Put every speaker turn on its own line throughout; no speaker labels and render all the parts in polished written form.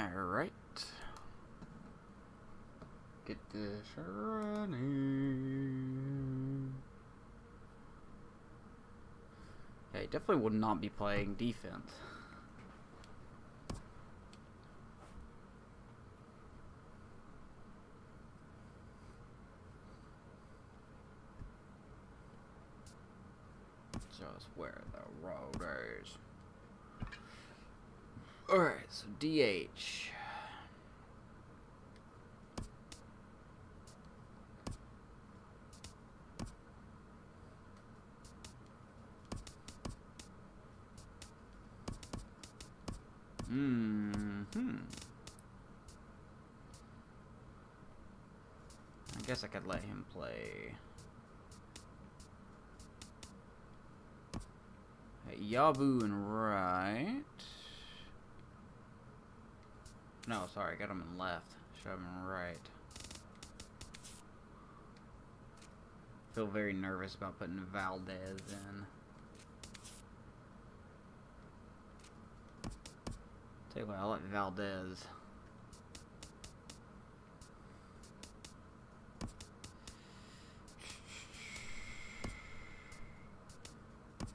Alright. Get this running. Yeah, he definitely would not be playing defense. Just where the road is. Alright, so DH. I guess I could let him play. Yabu and right. No, sorry, I got him in left. Should have him in right. Feel very nervous about putting Valdez in. Tell you what, I'll let Valdez.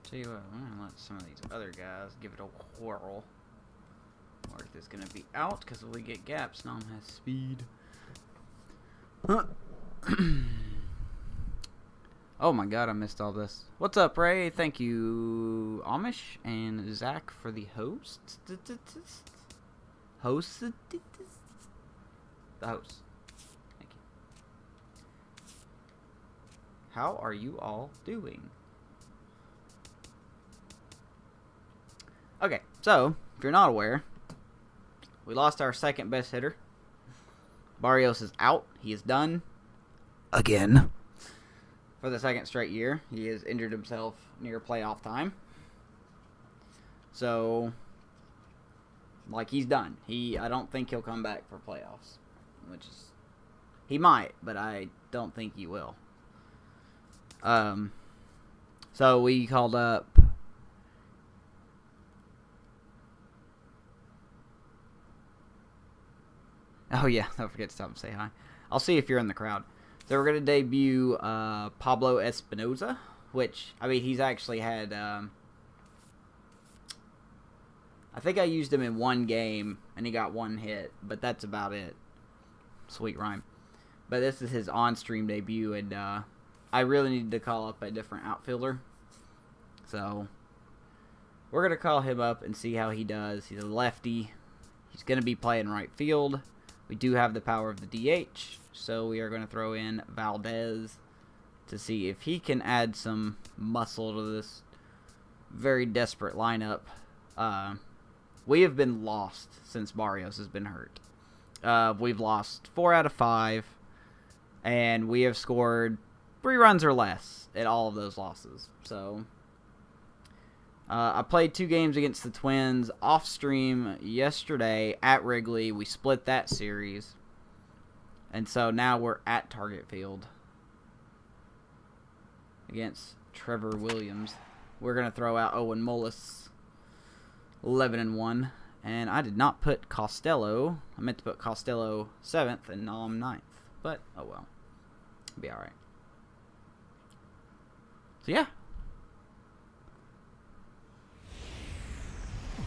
Tell you what, I'm gonna let some of these other guys give it a whirl. Mark is gonna be out because we get gaps. Nom has speed. Oh my god, I missed all this. What's up, Ray? Thank you, Amish and Zach, for the host. Host? The host. Thank you. How are you all doing? Okay, so, if you're not aware, we lost our second best hitter. Barrios is out. He is done. Again. For the second straight year. He has injured himself near playoff time. So, like, he's done. I don't think he'll come back for playoffs. Which is, he might, but I don't think he will. So we called up oh yeah, don't forget to stop and say hi. I'll see if you're in the crowd. So we're going to debut Pablo Espinoza, which, I mean, he's actually had, I think I used him in one game, and he got one hit, but that's about it. Sweet rhyme. But this is his on-stream debut, and I really needed to call up a different outfielder. So we're going to call him up and see how he does. He's a lefty. He's going to be playing right field. We do have the power of the DH, so we are going to throw in Valdez to see if he can add some muscle to this very desperate lineup. We have been lost since Barrios has been hurt. We've lost 4 out of 5, and we have scored 3 runs or less at all of those losses. So I played 2 games against the Twins off stream yesterday at Wrigley. We split that series. And so now we're at Target Field against Trevor Williams. We're going to throw out Owen Mullis, 11-1. And I did not put Costello. I meant to put Costello 7th and Nom 9th. But, oh well. It'll be alright. So yeah.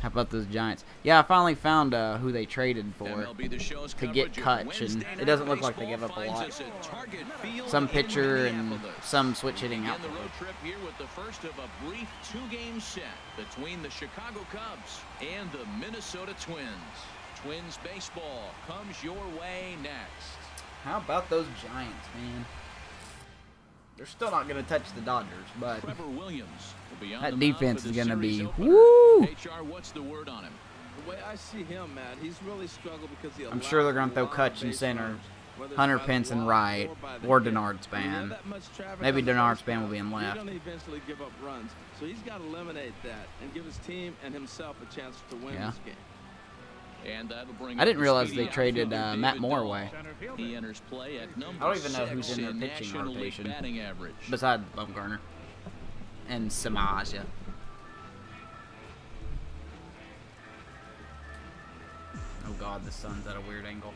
How about those Giants? Yeah, I finally found who they traded for to get Kutch, and it doesn't look like they gave up a lot. Some pitcher and some switch hitting out.
The road trip here with the first of a brief 2-game set between the Chicago Cubs and the Minnesota Twins. Twins baseball comes your way next.
How about those Giants, man? They're still not going to touch the Dodgers, but
Trevor Williams will be on
that
the
defense
mound
is
for the
going to be
series
woo.
HR, what's the word on him?
The way I see him, Matt, he's really struggled because he
I'm sure they're going to throw Kutch in center, Hunter Pence in right, or Denard Span. Maybe Denard Span will be in left.
He's going to eventually give up runs, so he's got to eliminate that and give his team and himself a chance to win this game.
And that'll bring
I didn't realize they traded Matt Moore away.
He enters play at number
I don't even know who's
6
in their
in
pitching
National League
rotation
batting average.
besides Bumgarner and Samaja. Oh God, the sun's at a weird angle.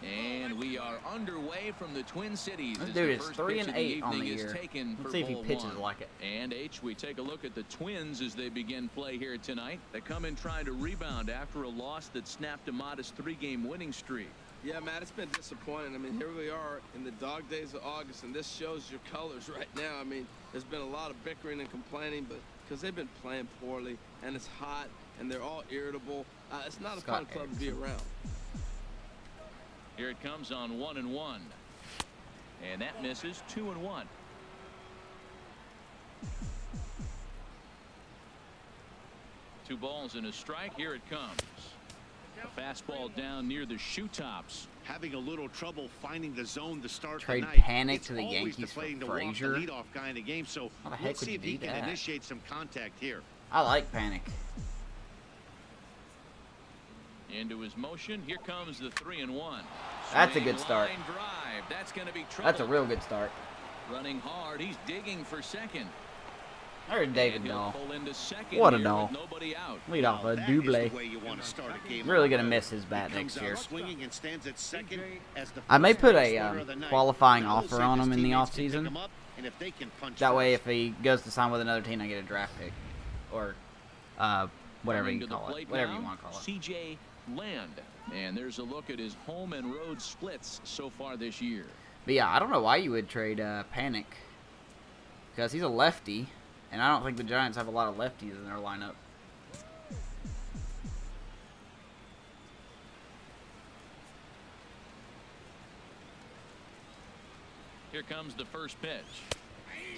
And we are underway from the Twin Cities.
This
as
dude
the
is
first
3
pitch
and
of the
8 on the
evening is
year.
taken
Let's
for
see if he
ball
pitches
one.
like it.
And H, we take a look at the Twins as they begin play here tonight. They come in trying to rebound after a loss that snapped a modest 3-game winning streak.
Yeah, Matt, it's been disappointing. I mean, here we are in the dog days of August, and this shows your colors right now. I mean, there's been a lot of bickering and complaining, but because they've been playing poorly, and it's hot, and they're all irritable. It's not a fun club to be around.
Here it comes on 1-1. And that misses 2-1. Two balls and a strike. Here it comes. A fastball down near the shoe tops.
Having a little trouble finding the zone to start
Trade
the night.
Panic
It's
to the
always
Yankees for
deflating to
Frazier.
walk the leadoff guy in the game, so
How the heck
let's
would
see
you
if he
do
can
that?
initiate some contact here.
I like Panic.
Into his motion. Here comes the 3-1.
That's a good start.
Line drive. That's going to be trouble.
That's a real good start.
Running hard. He's digging for second.
I heard David
And he'll
Dahl.
pull into second
What a
here
Dahl.
with nobody out.
Lead off a
That is
double.
the way you want to start a game.
Really gonna miss his
He
bat
comes
next
out
year.
swinging and stands at second as the
I may
first
put
base
a
runner of the night.
qualifying
Now we'll
offer
see
on
if
him
his
in the
teammates can pick
offseason.
him up, and if they can punch
That way,
first.
if he goes to sign with another team, I get a draft pick, or whatever
Coming
you
to the
call it,
plate
whatever
now,
you want to call it.
C.J. Land. And there's a look at his home and road splits so far this year.
But yeah, I don't know why you would trade Panic, because he's a lefty, and I don't think the Giants have a lot of lefties in their lineup.
Here comes the first pitch.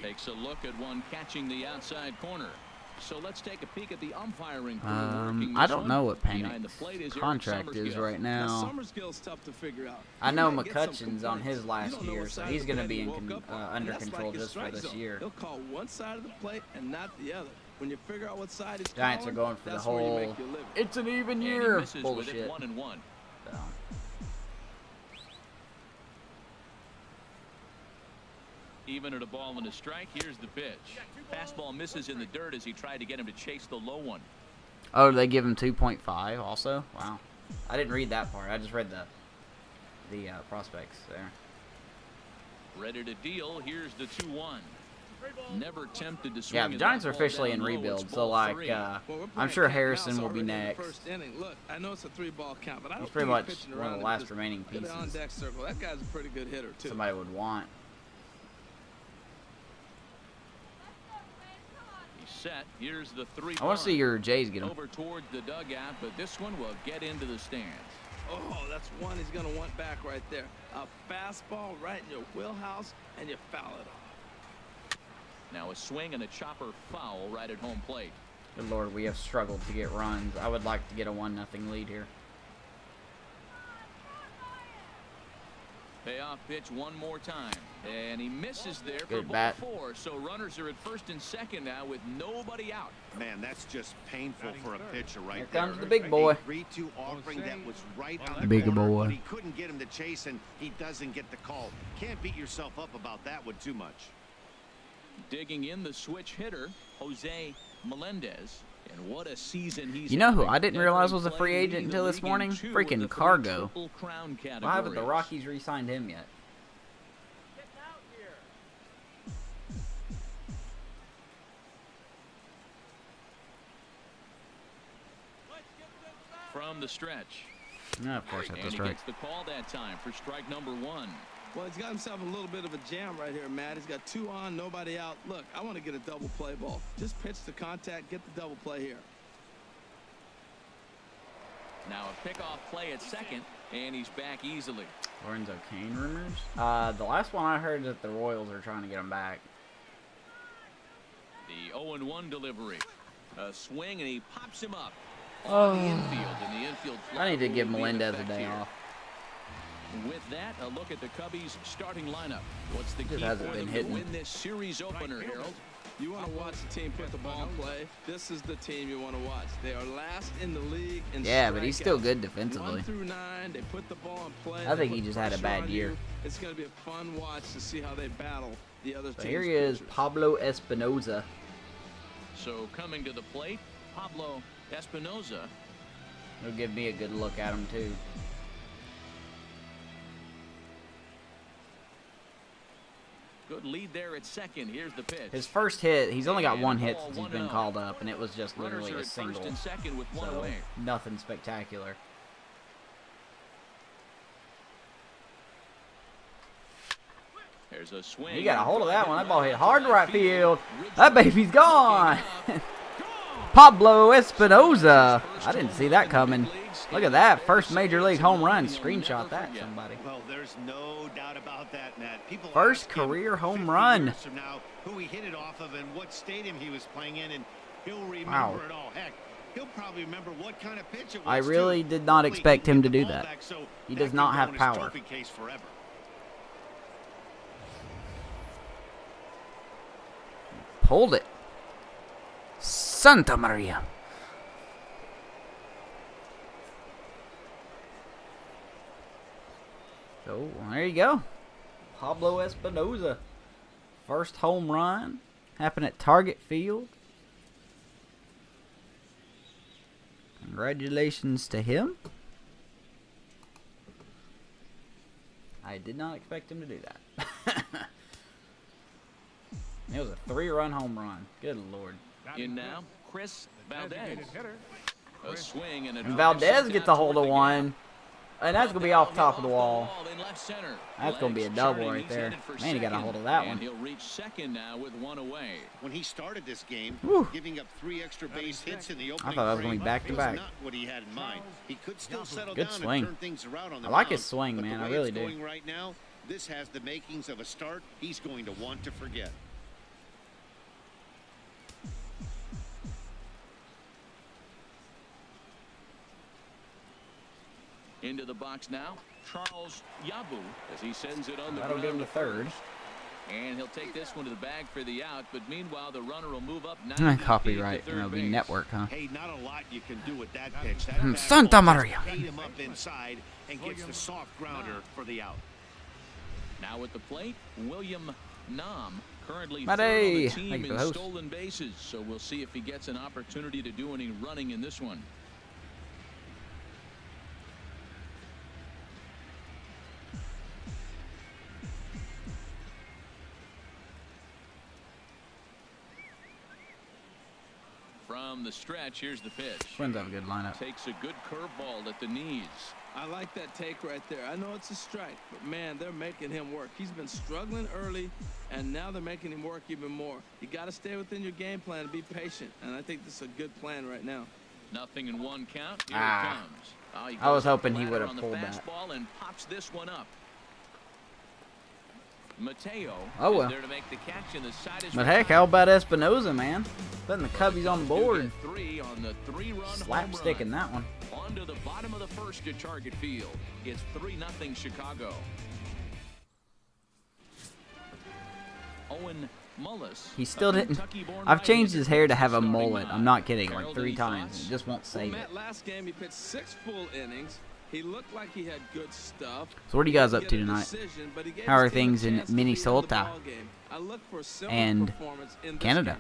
Takes a look at one catching the outside corner. So let's take a peek at the umpiring crew working
I
this
don't
one.
know what
Behind
Panic's
the plate is Eric
contract is
Summerskill.
right
Now,
now.
Summerskill's tough to figure out.
I know
He might get some
McCutcheon's on his
complaints.
last
You don't know
year,
what
so
side
he's
of the
going to
plate
be
he
in
woke up on.
under
That's
control
like his
just for
strike
this
zone.
year.
He'll call one side of the plate and not the other. When you figure out what side he's
Giants are
calling,
going for the
that's where you
whole,
make your living.
it's an even
And he
year
misses with
bullshit.
it 1-1.
So,
Even at a ball and a strike. Here's the pitch. Fastball misses in the dirt as he tried to get him to chase the low one.
oh, they give him 2.5 also? Wow. I didn't read that part. I just read the prospects there.
Ready to deal. Here's the 2-1. Never tempted to swing.
Yeah, the
at
Giants
that
are
ball
officially
down
in
low. It's
rebuild, so
ball
like,
three.
Well, we're
I'm
playing
sure
cat and
Harrison
mouse
will be
already in the
next.
first inning. Look, I know it's a 3-ball count, but I don't
He's pretty
think
much
he's pitching
one of
around
the
it.
last
Just
remaining
get it on
pieces
deck circle. That guy's a pretty good hitter too.
somebody would want.
He's set. Here's the 3-1.
I want to see your Jays get him.
Over towards the dugout, but this one will get into the stands.
Oh, that's one he's going to want back right there. A fastball right in your wheelhouse, and you foul it off.
Now a swing and a chopper foul right at home plate.
Good Lord, we have struggled to get runs. I would like to get a 1-0 lead here.
Payoff pitch one more time. And he misses there for
Good
ball
bat.
4. So runners are at first and second now with nobody out.
Man, that's just painful for a pitcher right
Here
there.
comes the big boy.
A 3-2 offering that was right on the
Big
corner,
boy.
but he couldn't get him to chase, and he doesn't get the call. Can't beat yourself up about that one too much.
Digging in the switch hitter, Jose Melendez. And what a season he's
You know who
having.
I didn't realize was a
Definitely
free
playing
agent
the
until this
league in
morning?
2 of
Freaking
the 3
Cargo.
Triple Crown
Why haven't the
categories.
Rockies re-signed him yet?
From the stretch.
No, of course, that's
And
a
he
strike.
gets the call that time for strike number 1.
Well, he's got himself a little bit of a jam right here, Matt. He's got 2 on, nobody out. Look, I want to get a double play ball. Just pitch the contact, get the double play here.
Now a pickoff play at second, and he's back easily.
Lorenzo Kane rumors? The last one I heard is that the Royals are trying to get him back.
The 0-1 delivery. A swing, and he pops him up
Oh.
on the infield. And the infield
I need to
fly
give
will be in
Melendez a
effect
day
here.
off.
With that, a look at the Cubbies' starting lineup. What's the
Just
key
hasn't
for
been
them
hitting.
to win this series opener, Harold?
You want to watch the team put the ball in play. This is the team you want to watch. They are last in the league in
Yeah, but he's still
strikeouts.
good defensively.
1 through 9, they put the ball in play.
I
they
think he
put
just had a
pressure
bad
on
year.
you. It's going to be a fun watch to see how they battle the other
So
team's
here he is,
pitchers.
Pablo Espinoza.
So coming to the plate, Pablo Espinoza.
It'll give me a good look at him, too.
Good lead there at second. Here's the pitch.
His first hit, he's only got
And
one
ball
hit since he's been
1-0.
called up, and it was just literally
Runners
a
are at
single.
first and second with one
So,
away.
nothing spectacular.
There's a swing.
He got a hold of that one. That ball hit hard to right field. That baby's gone. Pablo Espinoza. I didn't see that coming. Look at that. First major league home run. Screenshot that, somebody.
Well, there's no doubt about that, Matt. People
First
ask him
career home
50
run.
years from now who he hit it off of and what stadium he was playing in, and he'll remember
Wow.
it all. Heck, he'll probably remember what kind of pitch it was.
I really
too.
did not
Hopefully
expect
he can
him
get
to
the
do
ball
that.
back so
He
that
does
can
not
go
have
in his
power.
trophy case forever.
Hold it. Santa Maria. So, there you go. Pablo Espinoza. First home run. Happened at Target Field. Congratulations to him. I did not expect him to do that. It was a 3-run home run. Good Lord.
In now, Chris Valdez. A swing and a
And
drive
Valdez
sent
gets
out
a hold of
toward the
one. And that's going to be off top of the
Hit
wall.
in left center.
That's going to be a
Legs
double
turning,
right
he's
there.
headed for
Man, he got a
second.
hold of that
And
one.
he'll reach second now with one away.
When he started this game,
Whew.
giving up 3 extra base hits in the
I
opening
thought that was going
frame
to be back to
was
back.
not what he had in mind. He could still settle
Good
down
swing.
and turn things around on the
I like
mound,
his swing,
but
man.
the
I
way
really
it's
do.
going right now, this has the makings of a start he's going to want to forget.
Into the box now, Charles Yabu as he sends it on the
That'll
ground
get him to third.
And he'll take this one to the bag for the out, but meanwhile the runner will move up 90
Copyright.
feet to
That'll
third
be
base.
network, huh?
Hey, not a lot you can do with that pitch. That fastball
Santa
just
Maria.
ate him up inside and gets the soft grounder for the out.
Now at the plate, William Nam, currently
Matty.
third on the
Thank
team
you for
in
the host.
stolen bases, so we'll see if he gets an opportunity to do any running in this one. From the stretch, here's the pitch.
Twins have a good lineup.
Takes a good curveball at the knees.
I like that take right there. I know it's a strike, but man, they're making him work. He's been struggling early, and now they're making him work even more. You got to stay within your game plan and be patient, and I think this is a good plan right now.
Nothing in one count. Here it
Ah.
comes. Oh, he
I was
goes up
hoping
the
he
ladder
would have
on the
pulled that.
fastball and pops this one up. Mateo
Oh, well.
is there to make the catch, and the side is
But heck, how about Espinoza, man? Putting the Cubbies on the board.
3 on the 3-run
Slapstick in
home run.
that one.
On to the bottom of the first at Target Field. It's 3-0 Chicago. Owen Mullis.
He still
a
didn't.
Kentucky-born
I've changed his hair to have a
starting
mullet.
nine.
I'm not kidding. Like
Harold,
3
any
times.
thoughts?
It just won't
Well,
save it.
Matt, last game he pitched 6 full innings. He looked like he had good stuff.
So what are you guys
He
up
didn't
to
get a
tonight?
decision, but he gave
How are
his team a
things in
chance to be the
Minnesota
ballgame. I look for a similar
and
performance in this
Canada?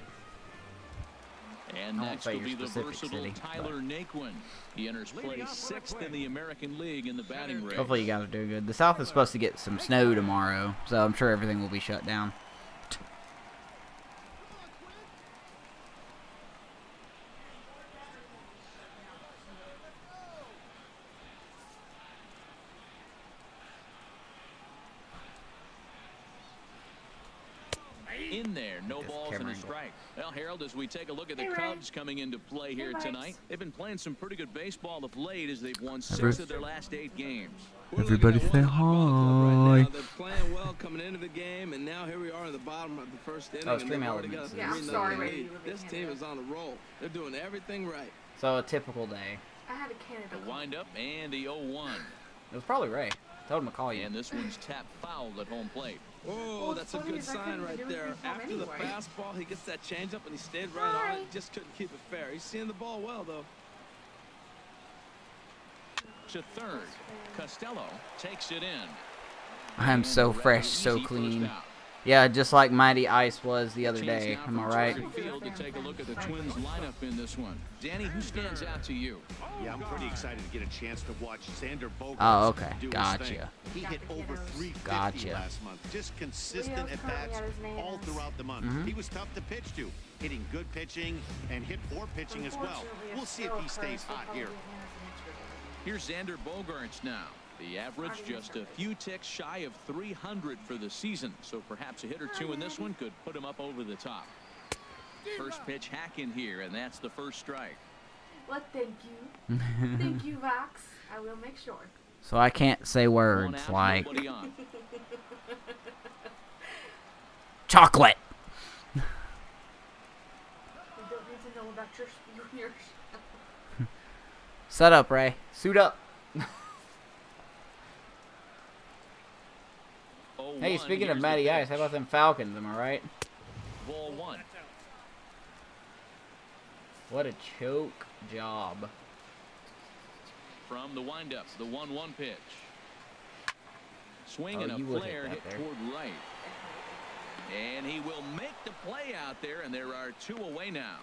game.
And
I won't
next
say
will
your
be the
specific
versatile
city,
Tyler Naquin. He enters play 6th in the American League in the batting race.
Hopefully you guys are doing good. The South is supposed to get some snow tomorrow, so I'm sure everything will be shut down.
In there, no
Just
balls and
camera
a
angle.
strike. Well, Harold, as we take a look at the
Hey, Ray.
Cubs coming into play here
Max.
tonight, they've been playing some pretty good baseball of late as they've won 6
Every-
of their last 8 games.
We're looking
Everybody
at
say
one hot ball club right
hi.
now. They're playing well coming into the game, and now here we are in the bottom of the first inning. and
Stream
they've already got
Elements
a
is-
Yeah, I'm
3-0
sorry,
lead.
Ray, you were
This
looking
team
at it.
is on a roll. They're doing everything right.
So a typical day.
I had a Canada.
The windup and the 0-1.
It was probably Ray. Told him to call you.
And this one's tapped foul at home plate.
Oh,
Well,
that's
the
a
funny
good
is I
sign
couldn't
right
do
there.
anything from
After the
anyway.
fastball, he gets that changeup, and he stayed right on
Hi.
it. Just couldn't keep it fair. He's seeing the ball well, though.
To third, Costello takes it in.
I am so
And a
fresh,
rather
so
easy
clean.
first out.
Yeah, just like Mighty Ice was the other
Chance
day.
now
Am I
from
right?
Turner Field to take a look at the Twins lineup in this one. Danny, who stands out to you?
Yeah, I'm pretty excited to get a chance to watch Xander Bogaerts
Oh, okay.
do his
Gotcha.
thing. He hit over 350
Gotcha.
last month. Just consistent at bats all throughout the month.
Mhm.
He was tough to pitch to, hitting good pitching and hit poor pitching as well. We'll see if he stays hot here.
Here's Xander Bogaerts now. The average just a few ticks shy of 300 for the season, so perhaps a hit or two in this one could put him up over the top. First pitch hack in here, and that's the first strike.
Well, thank you. Thank you, Vox. I will make sure.
So I can't say
One
words
out,
like
nobody on.
chocolate.
We don't need to know about yours.
Set up, Ray. Suit up. Hey, speaking of Matty Ice, how about them Falcons? Am I right?
Ball one.
What a choke job.
From the windup, the 1-1 pitch. Swing
Oh,
and a
you would hit
flare
that
hit
there.
toward right. And he will make the play out there, and there are two away now.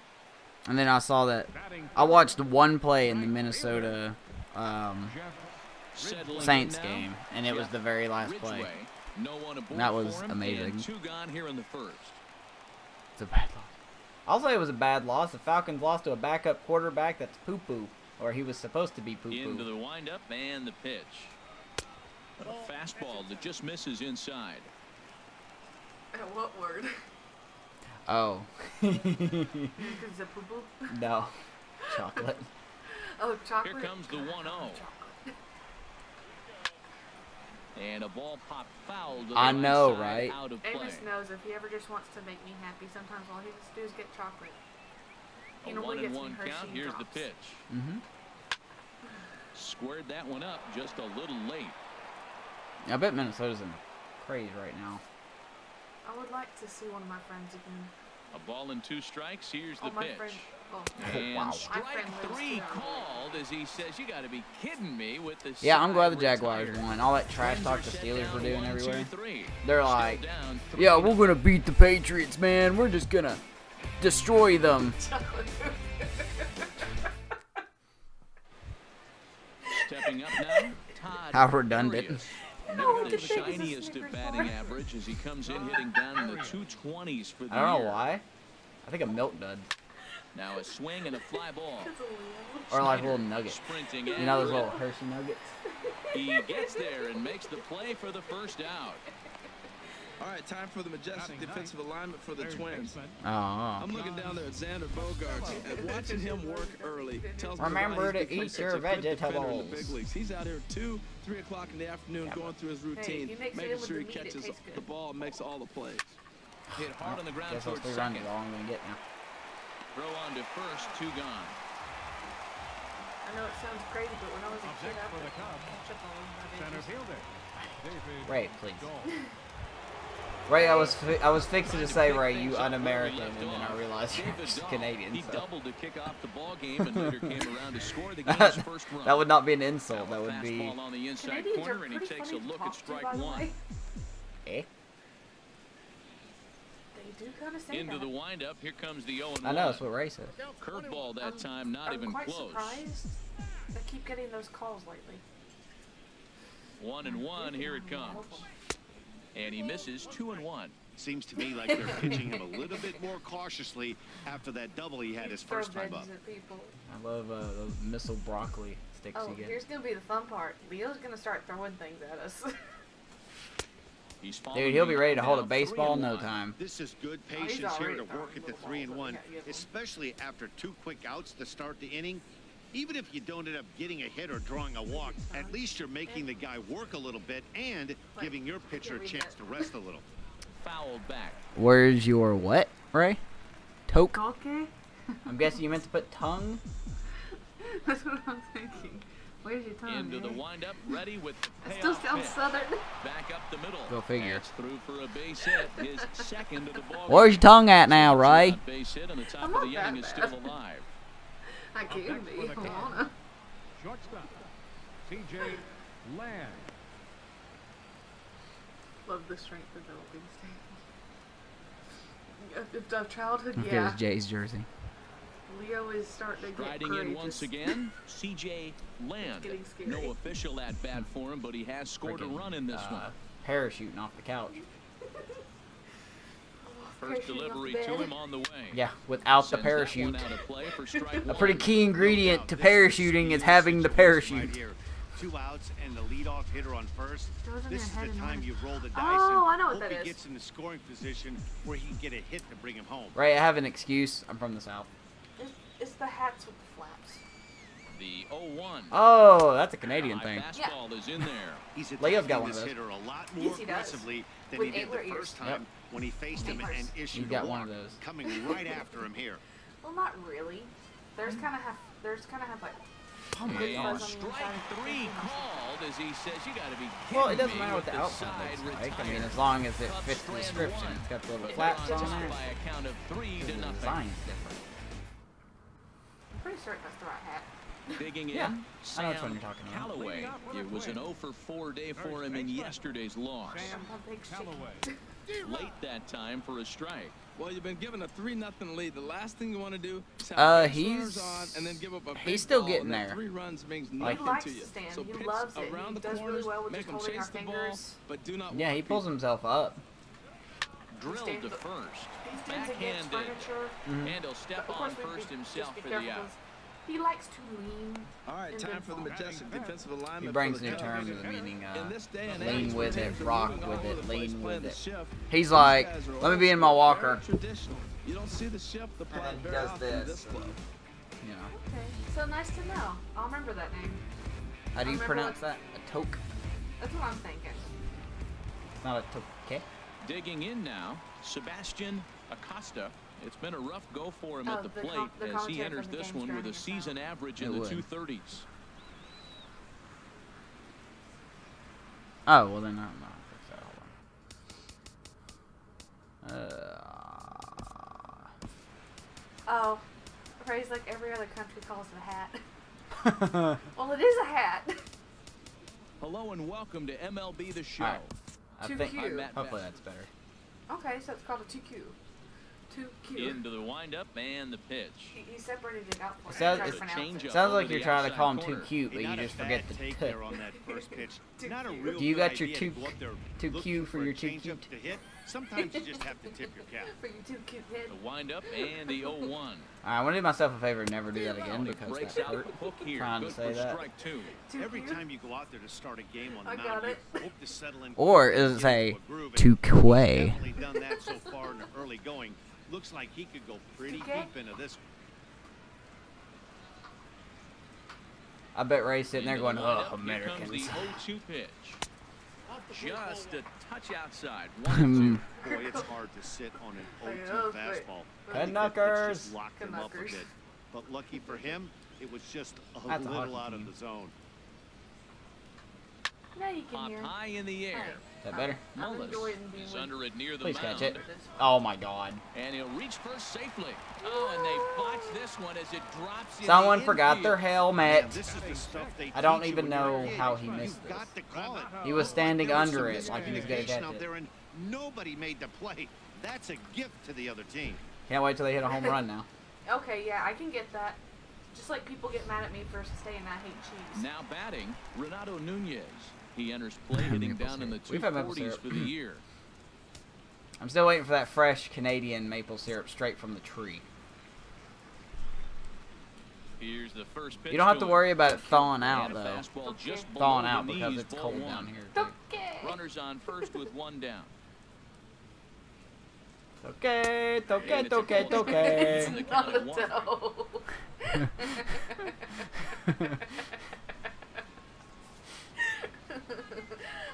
And then I saw that. I watched one play in the Minnesota
Settling
Saints
in now,
game, and it was the very last play.
Ridgeway. No one aboard
That was
for him,
amazing.
and two gone here in the first.
It's a bad loss. I'll say it was a bad loss. The Falcons lost to a backup quarterback that's poo-poo, or he was supposed to be
Into
poo-poo.
the windup and the pitch. A fastball that just misses inside.
What word?
Oh.
Because the poo-poo?
No. Chocolate.
Oh, chocolate.
Here comes the 1-0. And a ball popped foul to the
I
right
know,
side,
right?
out of play.
Amos knows if he ever just wants to make me happy, sometimes all he has to do is get chocolate. He
A
normally gets me
1-1
Hershey
count.
and
Here's the
Drops.
pitch.
Mm-hmm.
Squared that one up just a little late.
I bet Minnesota's in a craze right now.
I would like to see one of my friends again.
A ball and two strikes. Here's the
Oh, my
pitch.
friend. Oh.
And
Wow.
strike
My friend lives
three
down there.
called as he says, "You got to be kidding me with the."
Yeah, I'm glad the
side
Jaguars
retired."
won. All that trash
Twins
talk
are
the
set
Steelers
down
were doing
1, 2,
everywhere.
3.
They're
Still
like,
down
yeah,
3.
we're going to beat the Patriots, man. We're just going to destroy them.
Stepping up now, Todd.
How redundant.
Furious.
Oh,
Not
we
the
could think it's a
shiniest of
Snickers
batting
bar.
average as he comes in hitting down in the 220s for the
I don't
year.
know why. I think a milk dud.
Now a swing and a fly ball.
Or like
Snyder
little nuggets.
sprinting
You know those
after it.
little Hershey nuggets?
He gets there and makes the play for the first out.
All right, time for the majestic defensive alignment for the Twins.
Oh.
I'm looking down there at Xander Bogaerts and watching him work early. Tells me
Remember
why
to
he's become
eat
such
your
a good defender in the
vegetables.
big leagues. He's out here 2, 3 o'clock in the afternoon going through his routine,
he makes it in
making
with
sure
the
he
meat, it
catches
tastes good.
the ball and makes all the plays.
Hit hard on the ground
Guess those
towards
3 runs
second.
is all I'm going to get now.
Throw on to first, 2 gone.
I know it sounds crazy, but when I was a kid, I put ketchup all over my veggies.
Ray, please. Ray, I was fixing to say, Ray, you un-American, and then I realized you're
David
just
Dahl,
Canadian.
He
So.
doubled to kick off the ball game and later came around to score the game's first run.
That would not be an insult.
Now
That
a
would be...
fastball on the inside
Canadians are
corner, and he
pretty
takes a
funny to
look at
talk to,
strike
by the
1.
way.
Eh?
They do kind of say
Into
that.
the windup, here comes the 0-1.
I know, that's what Ray said.
Curveball that time, not
I'm
even
quite
close.
surprised. I keep getting those calls lately.
1-1, here it comes. And he misses 2-1.
Seems to me like they're pitching him a little bit more cautiously after that double he had his
Throw
first time
veggies
up.
at people.
I love those missile broccoli sticks
Oh,
you get.
here's gonna be the fun part. Leo's gonna start throwing things at us.
He's
Dude, he'll be ready to hold a
now
baseball in no
3-1.
time.
This is good
he's
patience here
already
to
throwing
work at the
little
3 and
balls
1,
that we gotta give him.
especially after 2 quick outs to start the inning. Even if you don't end up getting a hit or drawing a walk, at least you're making the guy work a little bit and giving your pitcher a chance to rest a little.
Fouled back.
Where's your what, Ray? Toke?
Okay.
I'm guessing you meant to put tongue?
That's what I'm thinking. Where's your tongue?
Into the
eh?
windup, ready with the
It still
payoff
sounds
pitch.
southern.
Back up the middle.
Go figure.
That's through for a base hit, his second of the ball.
Where's your tongue at now, Ray?
That base hit on the top
I'm
of the
not
inning
that
is
bad.
still alive.
I can be. I wanna.
Shortstop, C.J. Land.
Love the strength developing stage. Of childhood,
Look
yeah.
at his Jays jersey.
Leo is starting to get
Riding
courageous.
in once again, C.J. Land.
getting scary.
No official at bat for him, but he has scored a run in this one.
Parachuting off the couch.
First
Parachuting
delivery
off the
to
bed.
him on the way.
Yeah, without the
Sends that one
parachute.
out of play for strike
A
one.
pretty key ingredient to
This is a
parachuting is
speed
having the
situation
parachute.
right here. 2 outs and the leadoff hitter on first.
Goes in
This is
your head
the
and
time
run.
you roll the dice
Oh, I
and
know what
hope
that
he
is.
gets in the scoring position where he can get a hit to bring him home.
Right, I have an excuse. I'm from the South.
It's the hats with the flaps.
The 0-1.
Oh, that's a Canadian
High
thing.
fastball is in there.
He's
Leo's
attacking
got one
this
of those.
hitter a lot more
Yes, he does.
aggressively than
With
he did
antler
the
ears.
first time
Yep.
when he faced him
Antlers.
and issued
He's got
a
one
walk,
of those.
coming right after him here.
Well, not really. There's kind of have like.
Oh my
A
gosh.
strike 3 called as he says, you got to be kidding
Well, it doesn't
me
matter what
with
the outfit
side
looks like. I mean,
retired.
as long as it
Cubs
fits the
strand
description.
one.
It's got the little
But
flaps
they're
on
top
there.
by a count of 3 to
The
nothing.
design's different.
I'm pretty certain that's the right hat.
Digging in,
Yeah, I know
Sam
which one you're talking about.
Callaway. It was an 0 for 4 day for him in yesterday's loss.
Sam
I'm a big
Callaway.
Late that time for a strike.
Well, you've been given a 3-0 lead. The last thing you want to do is have base runners
he's-
on and then give up a
he's
big
still
ball,
getting
and then
there.
3 runs means
Like-
nothing
He likes
to
to
you.
stand.
So
He
pitch
loves it.
around
He
the
does really
corners,
well with
make
just
them
holding
chase
our
the ball,
fingers.
but do not
Yeah,
walk
he pulls
people.
himself up.
Drilled
stands-
to first.
He stands against
Backhanded.
furniture.
Mhm.
And he'll step
Of
on
course,
first
we
himself
just be
for
careful
the out.
'cause he likes to lean.
All right,
and
time
then
for the
fall.
majestic defensive alignment.
He
for
brings
the
new
Cubs.
terms to the meaning,
In this day and
lean
age,
with
where
it,
teams are
rock
moving all
with
over
it,
the place
lean
playing
with
the
it.
shift.
He's
These
like,
guys are
let me
old
be in my
school,
walker.
very traditional. You don't see the shift applied
then he
very
does
often in
this.
this club.
You know.
Okay, so nice to know. I'll remember that name.
How do you
remember
pronounce that? A toque?
That's what I'm thinking.
It's not a toque.
Digging in now, Sebastian Acosta. It's been a rough go for him
Oh,
at the
the
plate
the
as he
commentary
enters
from the
this
game's
one with
drowning
a
us
season
out.
average
It
in the
would.
230s.
Oh, well then I'm not. Hold on.
Oh, a phrase like every other country calls it a hat. Well, it is a hat.
Hello and welcome to MLB The Show.
Alright. I
Too
think.
cute.
I'm Matt
Hopefully
Bass.
that's better.
Okay, so it's called a 2Q. 2Q.
Into the windup and the pitch.
He separated it out for us.
Sounds-
He tried to
it's a
pronounce
change
it.
up.
Sounds like
over
you're
the
trying to
outside
call him
corner.
too cute, but
Hey,
you
not a
just forget
bad
the
take
t.
there on that first pitch.
Too
Not a
cute.
real
Do you
good
got your
idea
two-
to go up there
two
looking
Q for
a
your two
changeup
cute?
to hit. Sometimes you just have to tip your cap.
For your 2Q head.
The windup and the 0-1.
I want to do myself a favor and never do that again
He
because
breaks
that
out
hurt.
the hook here.
Trying to
Good
say
for
that.
strike 2.
Every
2Q?
time you go out there to start a game on the
I
mound,
got
you
it.
hope to settle in.
Or
quickly,
is it
get
say
into a groove, and
to
he's
quay?
definitely done that so far in the early going. Looks like he could go pretty
Okay.
deep into this.
I bet Ray's sitting there
Into
going,
the
oh,
windup. Here comes
Americans.
the 0-2 pitch. Just a touch outside. 1-2.
Boy, it's hard to sit on an
Like,
0-2
oh, wait.
fastball.
Head
It's
knockers.
just locked him up a
Knockers.
bit. But lucky for him, it was just a
That's a
little
hockey
out of
team.
the zone.
Now you can
Popped
hear.
high in the air.
Is that better?
I'm
Mullis
enjoying being
is
with-
under it near the
Please
mound.
catch it. Oh my god.
And he'll reach first safely. Oh, and they botch this one as it drops in
Someone
the
forgot their
infield.
Man,
helmet.
this is the stuff they
I don't
teach you
even
when you're a
know
kid.
how he
You've
missed this.
got to call it.
He was standing
There was
under
some
it like he was going to
miscommunication
catch
out
it.
there, and nobody made the play. That's a gift to the other team.
Can't wait till they hit a home run now.
Okay, yeah, I can get that. Just like people get mad at me for saying I hate cheese.
Now batting, Renato Nunez. He enters play hitting
Maple
down in the
syrup. We've had maple
240s
syrup.
for the year.
I'm still waiting for that fresh Canadian maple syrup straight from the tree.
Here's the first pitch.
You don't have to
him.
worry about it thawing out,
And a
though.
fastball just
Thawing
below
out
the
because
knees,
it's
ball
cold
one.
down here. Too.
Okay.
Runners on first with one down.
Okay,
And
toque,
it's a
toque,
ball
toque.
strike on the count
Not
of
a
one.
toe.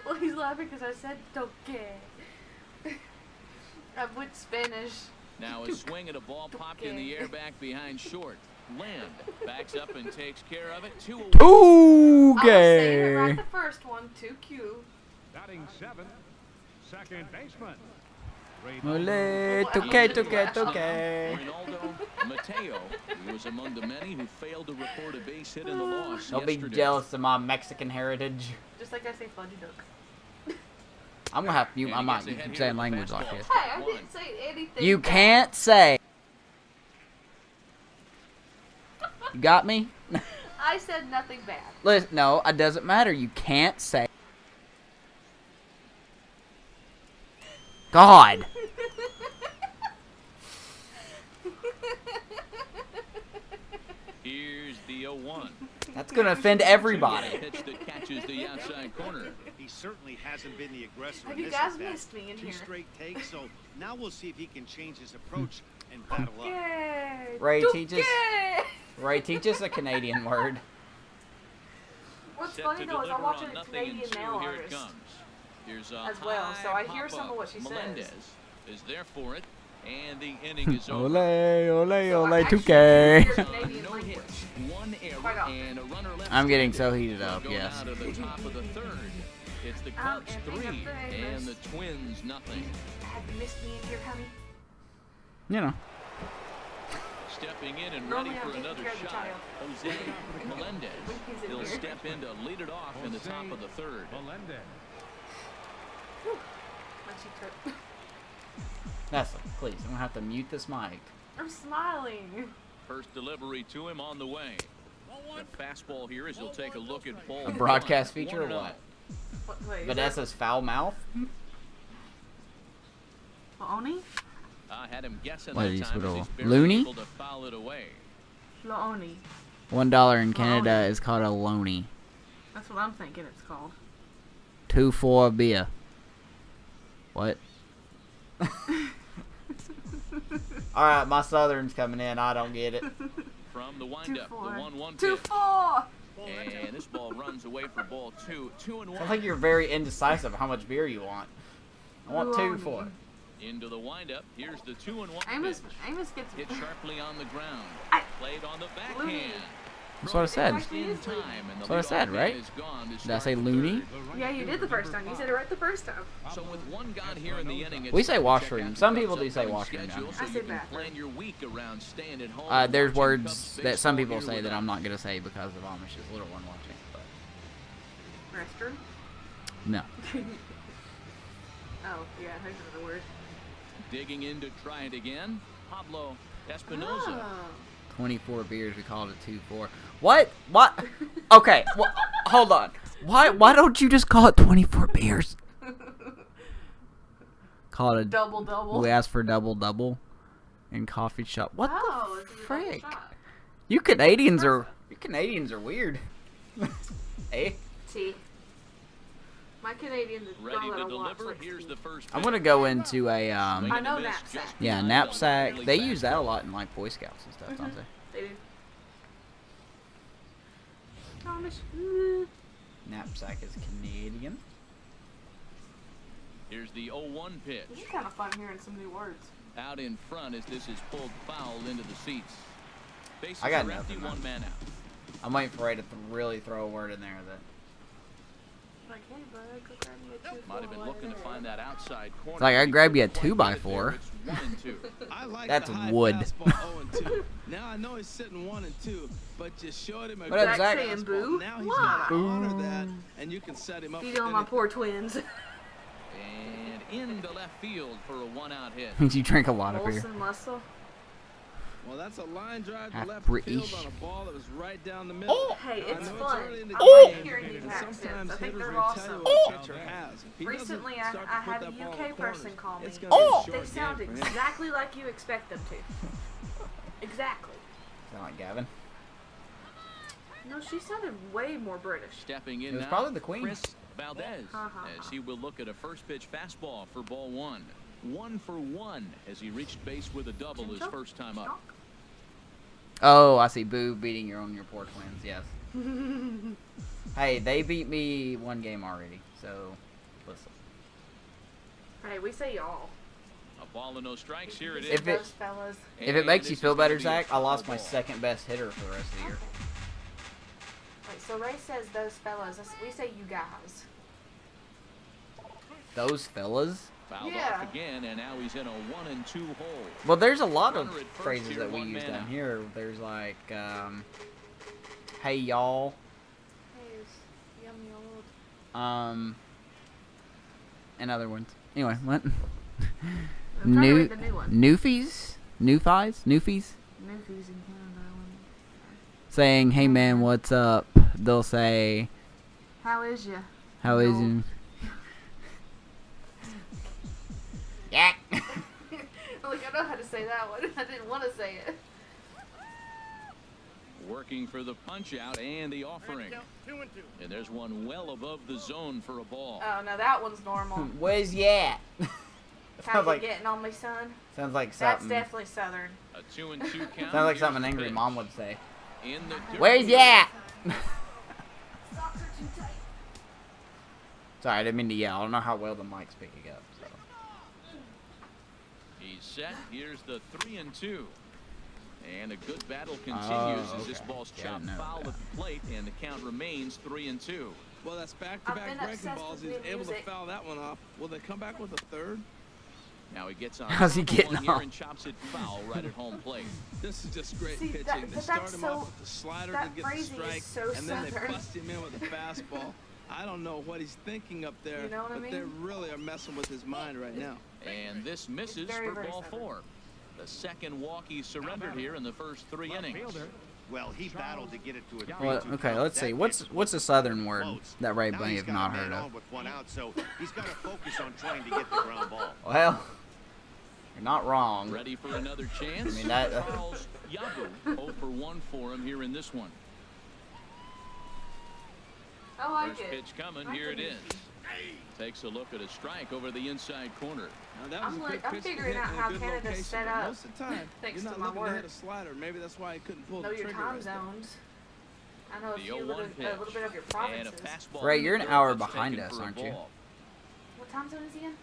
Well, he's laughing because I said toque. I went Spanish.
Now a swing at a ball popped in the air back behind short. Land backs up and takes care of it. 2-1.
I was saying it right
Okay.
the first one. 2Q.
Batting seventh, second baseman.
Ole,
Well,
toque,
I
toque,
mean,
toque.
Ronaldo Mateo, who was among the many who failed to report a base hit in the loss
Don't be
yesterday.
jealous of my Mexican heritage.
Just like I say fudgy duck.
I'm gonna have to mute my
And he
mic.
gets
You
ahead
keep
here
saying
with the
language like
fastball.
this.
Hey, I didn't say anything.
You
bad.
can't say. You got me?
I said nothing bad.
Listen, no, it doesn't matter. You can't say. God.
Here's the 0-1.
That's gonna offend everybody.
Pitch that catches the outside corner.
He certainly hasn't been the aggressor.
Have
in
you
this
guys
at-bat.
missed me in
Two
here?
straight takes, so now we'll see if he can change his approach and battle up.
Yay.
Ray, teach us.
Yay.
Ray, teach us a Canadian word.
What's
Set
funny
to
though is I'm
deliver
watching
on
a
2
Canadian
and
male
here it
artist.
comes. Here's a
As well, so
high
I hear some of what she says.
Melendez is there for it, and the inning is over.
Ole,
So I actually
2K.
hear Canadian
No
language.
hits, one
Quite
error,
often.
and a runner left.
I'm getting so
stranded.
heated up,
Going
yes.
out of the top of the third. It's the
I'm
Cubs
effing
3
famous.
and the Twins nothing.
Have you missed me in here, honey?
You know.
Stepping in and
Normally
ready
I'm
for
taking
another
care of the
shot.
child.
Jose Melendez.
He's in
He'll
here.
step in to lead it off in the top of the third.
Melendez.
My cheeks hurt.
Nessa, please, I'm gonna have to mute this mic.
I'm smiling.
First delivery to him on the way. The fastball here as he'll take a look at ball.
A broadcast
one.
feature or
1-0.
what?
Wait, is
Vanessa's foul mouth?
that Laoni?
I had him guessing
What
that
are these
time as
little
he's barely
loony?
able to foul it away.
Laoni.
$1 in Canada
Loony.
is called a loony.
That's what I'm thinking it's called.
2 for a beer. What? Alright, my Southern's coming in. I don't get it.
From the windup, the 1-1 pitch.
2-4.
And this ball runs away for ball 2. 2-1.
I think you're very indecisive how much beer you want. I want 2
Loony.
for it.
Into the windup. Here's the 2-1
Amos
pitch.
gets
Hit sharply on the ground.
I-
Played on the
Loony.
backhand.
That's what I said.
Just in time, and the
That's what I said,
leadoff man
right?
is gone to
Did I say
start the
loony?
third.
Yeah, you did the first time. You said it right the first time.
So with one gone here in the inning, it's
We say
time to
washroom.
check out
Some
the
people
Cubs'
do say
upcoming
washroom down
schedule
here.
so
I
you
say
can
bathroom.
plan your week around staying at home.
There's
watching
words
Cubs
that some
baseball
people
here
say
with
that
us.
I'm not going to say because of Amish's little one watching. But
Restroom?
no.
Oh, yeah, there's another word.
Digging in to try it again. Pablo Espinoza.
Oh.
24 beers. We called it 2-4. What? What? Okay. Hold on. Why don't you just call it 24 beers? Call it a
Double.
We asked for double in coffee shop. What
Oh,
the
this is a double
frick?
shot.
You Canadians are weird. Eh?
T. My Canadian is
Ready
girl
to
that I watch
deliver.
likes
Here's
tea.
the first
I'm
pitch.
gonna go into a
I know knapsack.
yeah, knapsack. They use that a lot in like Boy Scouts and stuff, don't they?
They do. Amish.
Knapsack is Canadian.
Here's the 0-1 pitch.
This is kind of fun hearing some new words.
Out in front as this is pulled foul into the seats. Bases
I got
are empty,
nothing, man.
one man out.
I'm waiting for Ray to really throw a word in there that
Like, hey, bud, go grab me a 2-4
Might have been
while
looking
you're
to
there.
find that outside corner.
It's like I grab you a 2x4.
It's 1-2.
I like
That's
the high
wood.
fastball 0-2. Now I know he's sitting 1-2, but you showed him a
What up,
great
Zach?
Saying
fastball.
boo?
Now he's
Why?
got to honor that, and you can set him up.
You
for
know my
anything.
poor twins.
And into left field for a 1-out hit.
means you drink a lot of beer.
Molson muscle.
Well, that's a line drive to
Half
left
British.
field on a ball that was right down the middle.
Hey,
I
it's
know
fun.
early in the
I like
game,
hearing these
and
accents.
sometimes
I think
hitters
they're
will tell you
awesome.
what a pitcher has. If he doesn't
Recently,
start to
I
put
had a
that ball in
UK
the
person
corners,
call me.
it's gonna be a
They
short
sound
game for him.
exactly like you expect them to. Exactly.
Sound like Gavin?
No, she sounded way more British.
Stepping in
It was
now,
probably the Queen.
Chris Valdez,
Uh-huh.
as he will look at a first pitch fastball for ball 1. 1 for 1 as he reached base with a double his
Chop,
first time up.
chop.
Oh, I see. Boo beating your poor twins. Yes. Hey, they beat me one game already. So, listen.
Hey, we say y'all.
A ball and no strikes. Here it is.
If it-
Those fellas.
If it
And
makes you
this
feel
is gonna
better,
be a
Zach, I lost
foul
my
ball.
second best hitter for the rest of the year.
Wait, so Ray says those fellas. We say you guys.
Those fellas.
Fouled
Yeah.
off again, and now he's in a 1-2 hole.
Well, there's a lot of
Runner at first
phrases
here,
that we
one
use
man
down
out.
here. There's like, hey y'all.
Hey, it's yummy old.
and other ones. Anyway, what?
I'm trying to read the new one.
Newfies? Newfies in
Newfies in Canada.
saying, "Hey man, what's up?" They'll say,
How is ya?
"How is
No.
you?" Yeah.
Like, I know how to say that one. I didn't want to say it.
Working for the punch out and the offering. And there's one well above the zone for a ball.
Oh, no, that one's normal.
Where's ya?
How
sounds
you
like
getting on me, son?
sounds like
That's
something.
definitely Southern.
A 2-2 count.
Sounds like
Here's
something an
the
angry
pitch.
mom would say.
In the dirt.
Where's ya?
Socks are too tight.
Sorry, I didn't mean to yell. I don't know how well the mic's picking up. So.
He's set. Here's the 3-2. And a good battle continues as this
okay.
ball's
Yeah, I
chopped
didn't know
foul at
that.
the plate, and the count remains 3-2.
Well, that's
I've
back-to-back
been
breaking
obsessed
balls.
with
He's
new
able to
music.
foul that one off. Will they come back with a third?
Now he gets on
How's he
top of
getting
one here
off?
and chops it foul right at home plate.
This is just great
See,
pitching.
that-
They
but
start
that's
him
so-
off with the slider
that
to get the
phrasing is
strike,
so
and then they
Southern.
bust him in with a fastball. I don't know what he's thinking up there,
You know what I
but they
mean?
really are messing with his mind right now.
And this misses
very,
for
very
ball
Southern.
4. The second walk he surrendered here in the first 3
Left
innings.
fielder.
Well, he battled to get it to a 3-2
Well, okay,
count.
let's see.
That
What's a Southern word
close.
that Ray
Now
may
he's
have
got
not
a man
heard
on
of?
with one out, so he's got to focus on trying to get the ground ball.
Well, you're not wrong.
Ready for another chance?
I mean, that-
Charles Yabu, 0 for 1 for him here in this one.
I like
First
it.
pitch coming,
I
here it
can-
is. Takes a look at a strike over the inside corner.
Now, that was
I'm
a
like-
good
I'm
pitch to
figuring
hit
out
in a
how
good
Canada's
location,
set
but
up.
most of the time,
Thanks
you're
to
not
my
looking to hit
work.
a slider. Maybe that's why he couldn't pull
Know
the
your
trigger
time
right there.
zones. I know a
The
few
0-1
little,
pitch.
a little bit of your
And a
provinces.
fastball.
Ray,
in the
you're an
dirt
hour
that's
behind
taken
us,
for a
aren't you?
ball.
What time zone is he in?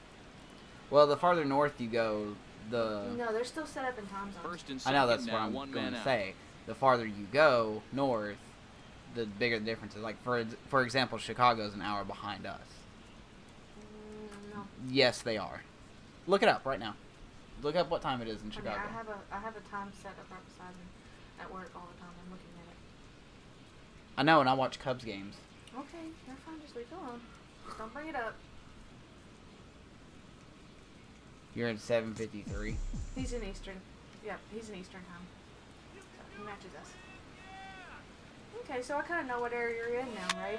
Well, the farther north you go, the
No, they're still set up in time zones.
First and
I
second
know that's
now,
what I'm
one
going
man
to
out.
say. The farther you go north, the bigger the difference is. Like for example, Chicago's an hour behind us.
No.
Yes, they are. Look it up right now. Look up what time it is in
I mean,
Chicago.
I have a time set up right beside me at work all the time. I'm looking at it.
I know, and I watch Cubs games.
Okay, you're fine. Just leave it alone. Just don't bring it up.
You're at 7:53.
He's in Eastern. Yep, he's in Eastern time. So he matches us. Okay, so I kind of know what area you're in now, right?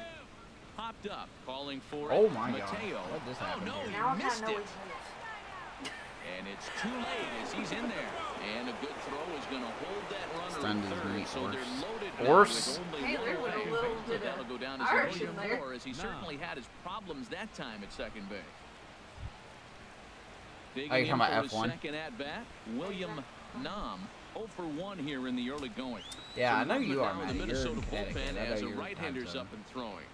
Popped up, calling for
Oh
it.
my God.
Mateo.
What just
Oh
happened
no,
here?
he
Now I kind
missed
of know
it.
what he is.
And it's too late as he's in there. And a good throw is going to hold that runner
Stunned
at
his
third.
meat
So
horse.
they're loaded
Horse.
now with only
Taylor
one
with a
away.
little
So
bit
that'll
of
go down as
Irish
a
in there.
more as he certainly had his problems that time at second base. Digging
Oh, you're
in
talking
for
about
his
F1?
second at bat, William Nam. 0 for 1 here in the early going.
Yeah, I
Some
know you
movement
are,
now in
Matty.
the
You're
Minnesota
in Connecticut.
bullpen
I know
as a
you're
right-hander's
time
up and throwing.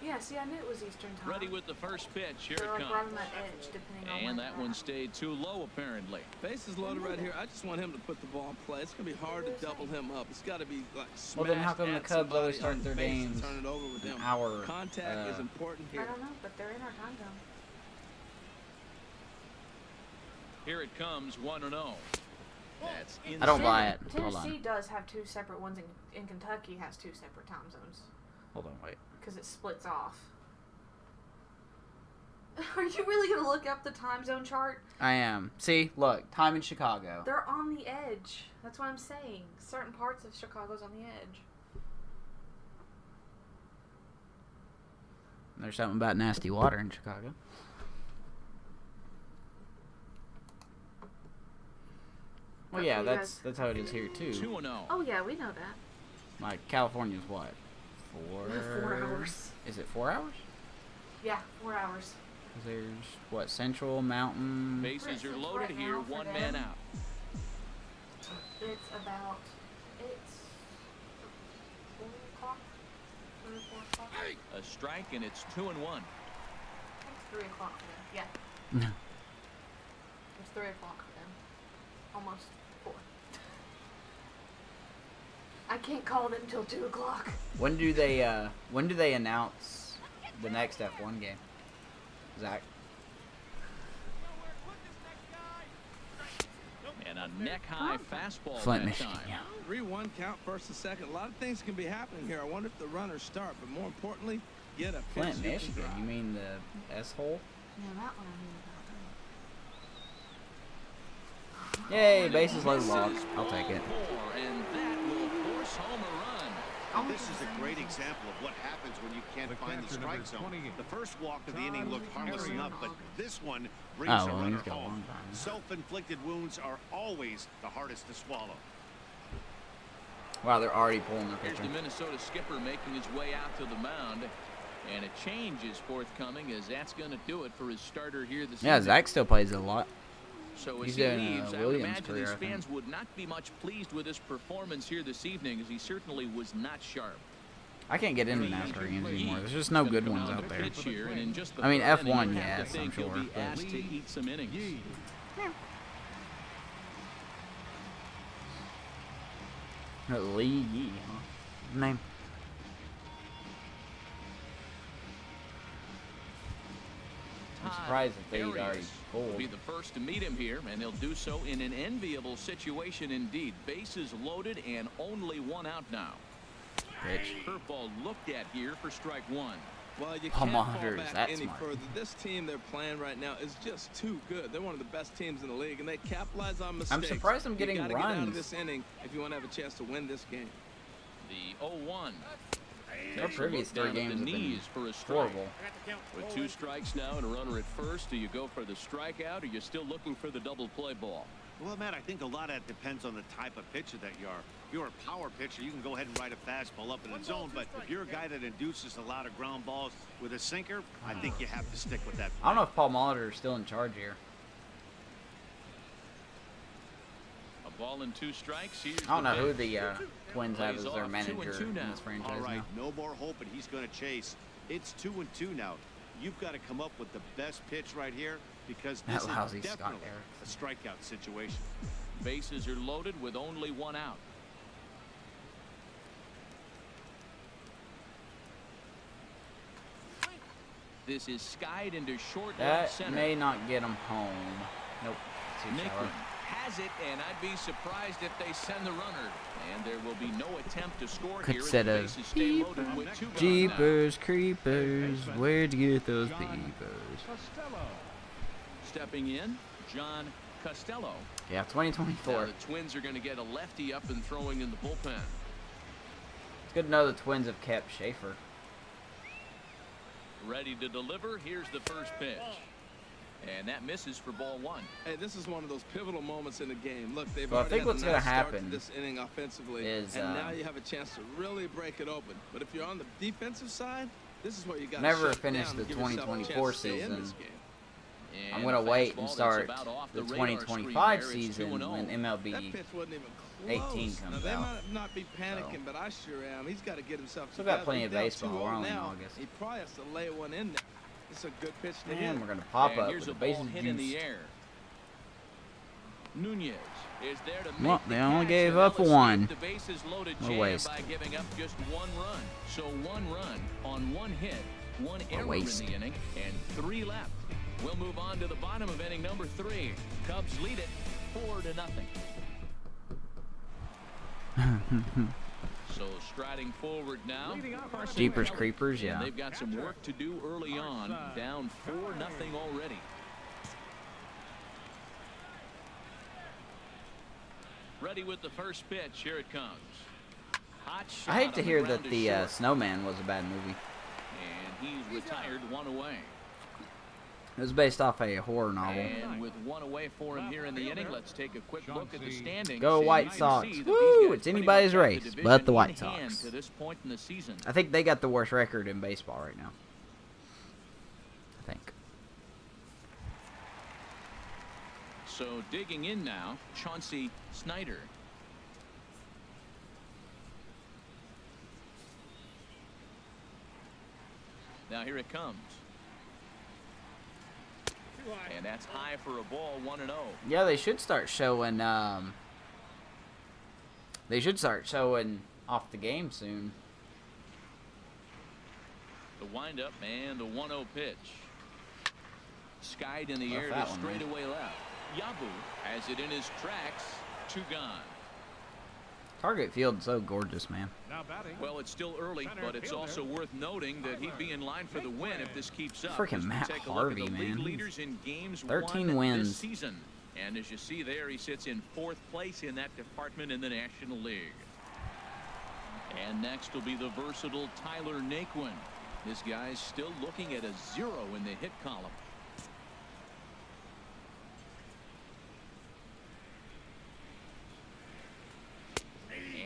Yeah, see, I knew it was Eastern time.
Ready with the first pitch. Here
They're
it
like right
comes.
on that edge, depending on
And
when
that
they're
one
at.
stayed too low, apparently.
Bases loaded right here. I just want him to put the ball in play. It's going to be hard to double him up. It's got to be like
Well, then how
smashed
come the
at
Cubs always
somebody on
start their
base and
games
turn it over with
an
him.
hour,
Contact is important
I
here.
don't know, but they're in our time zone.
Here it comes, 1-0. That's in
I don't buy it. Hold
Tennessee
on.
does have two separate ones, and Kentucky has two separate time zones
Hold on, wait.
because it splits off. Are you really gonna look up the time zone chart?
I am. See, look, time in Chicago.
They're on the edge. That's what I'm saying. Certain parts of Chicago's on the edge.
There's something about nasty water in Chicago. Well, yeah,
Okay, you
that's how it is here too.
2-0.
Oh yeah, we know that.
Like California's what?
4 hours.
Is it 4 hours?
Yeah, 4 hours.
'Cause there's what, Central, Mountain.
Bases are
Right
loaded here,
now for
1 man
them.
out.
It's 4 o'clock, 3 or 4 o'clock.
A strike, and it's 2-1.
It's 3 o'clock for them. Yeah, it's 3 o'clock for them. Almost 4. I can't call them till 2 o'clock.
When do they announce the next F1 game? Zach?
And a neck-high fastball
Flint,
that
Michigan.
time.
Yeah.
3-1 count, first and second. A lot of things can be happening here. I wonder if the runners start, but more importantly, get a
Flint,
pitch you can
Michigan.
drive.
You mean the S-hole?
Yeah, that one I knew about.
Yay, bases loaded walk. I'll take it.
And that will force home a run.
And this is a great example of what happens when you can't find the strike zone. The first walk of the inning looked harmless enough, but this one brings a
well,
runner
he's got a
home.
long time.
Self-inflicted wounds are always the hardest to swallow.
Wow, they're already pulling their
Here's
pitcher.
the Minnesota skipper making his way out to the mound. And a change is forthcoming, as that's going to do it for his starter here this
Yeah,
evening.
Zach still plays it a lot.
So
He's
as he
doing,
leaves, I would
Williams'
imagine
career,
these
I think.
fans would not be much pleased with his performance here this evening, as he certainly was not sharp.
I can't get into NASCAR games anymore. There's just no
Gonna
good
come
ones
to
out there.
pitch here, and in just the
I mean,
third
F1,
inning, you have to
yes,
think
I'm
he'll be
sure, but-
asked to eat some innings.
Lee Yee, huh? Name. I'm surprised that they'd already
Arias will
pulled.
be the first to meet him here, and they'll do so in an enviable situation indeed. Bases loaded and only one out now.
Pitch.
Curveball looked at here for strike one.
Well, you
Paul
can't fall
Molitor is
back
that
any
smart.
further. This team they're playing right now is just too good. They're one of the best teams in the league, and they capitalize on mistakes.
surprised I'm getting
you gotta get out of
runs.
this inning if you want to have a chance to win this game.
The 0-1.
Their previous three games have been
knees for a strike.
horrible.
With 2 strikes now and a runner at first, do you go for the strikeout, or are you still looking for the double play ball?
Well, Matt, I think a lot of that depends on the type of pitcher that you are. If you're a power pitcher, you can go ahead and ride a fastball up in the zone, but if you're a guy that induces a lot of ground balls with a sinker, I think you have to stick with that.
I don't know if Paul Molitor is still in charge here.
A ball and 2 strikes. Here's
I don't know who
pitch.
the Twins have as
Plays
their
off, 2-2
manager in
now.
this franchise
All right,
now.
no more hope, and he's going to chase. It's 2-2 now. You've got to come up with the best pitch right here, because
That
this
lousy
is
Scott
definitely
Erickson.
a strikeout situation.
Bases are loaded with only 1 out. This is skied into short left
That
center.
may not get him home. Nope. Too
Nickman
shallow.
has it, and I'd be surprised if they send the runner. And there will be no attempt to score
Could
here. as
set
the
a
bases stay loaded with 2 gone now.
Jeepers creepers, where'd you get those peepers?
Costello.
Stepping in, John Costello.
Yeah,
Now
2024.
the Twins are going to get a lefty up and throwing in the bullpen.
It's good to know the Twins have kept Schaefer.
Ready to deliver. Here's the first pitch. And that misses for ball 1.
Hey, this is one of those pivotal moments in the game. Look, they've
Well, I
already
think
had
what's
a
gonna
nice start to
happen
this inning offensively,
is,
and now you have a chance to really break it open. But if you're on the defensive side, this is where you got to
Never
shut
finish
down
the
and give yourself a
2024
chance to stay in
season.
this game.
I'm
And
gonna
a
wait
fastball
and
that's
start
about off
the
radar screen
2025
there. It's
season
2-0.
when
That
MLB
pitch wasn't even close.
18
Now,
comes
they
out.
might not be panicking, but I sure am. He's got to get himself
Still
together.
got plenty
He's
of
down
baseball.
2-0
We're only in
now.
August.
He probably has to lay one in there. It's a good pitch to
And
hit.
we're gonna pop
And
up
here's
with
a
the
ball
bases
hit in the
juiced.
air. Nunez is there to make
Well,
the
they only
catch,
gave
and
up
they'll escape
one.
The bases loaded
A
jam
waste.
by giving up just 1 run. So 1 run on 1 hit, 1 error in
waste.
the inning, and 3 left. We'll move on to the bottom of inning number 3. Cubs lead it 4-0. So striding forward now. Carson
Jeepers
Kelly.
creepers,
And
yeah.
they've got some work to do early on, down 4-0 already. Ready with the first pitch. Here it comes. Hot shot
I hate to
on the
hear
ground
that
to
the
short.
Snowman was a bad movie.
And he's retired 1 away.
It was based off a horror novel.
And with 1 away for him here in the inning, let's take a quick look at the standings.
Go
And
White
you can
Sox.
see that
Woo,
these guys
it's
pretty
anybody's
much have
race,
division
but the
in
White
hand
Sox.
To this point in the season.
I think they got the worst record in baseball right now. I think.
So digging in now, Chauncey Snyder. Now here it comes. And that's high for a ball, 1-0.
Yeah, they should start showing. They should start showing off the game soon.
The windup and the 1-0 pitch. Skied in the
Rough
air
that
to
one, man.
straightaway left. Yabu has it in his tracks. 2 gone.
Target Field's so gorgeous, man.
Now batting.
Well, it's still early,
Center
but it's
fielder.
also worth noting that he'd be in line for the win if this keeps up.
Freaking
As we
Matt
take a look at
Harvey,
the league
man.
leaders in games
13
won
wins.
this season. And as you see there, he sits in 4th place in that department in the National League. And next will be the versatile Tyler Naquin. This guy's still looking at a 0 in the hit column.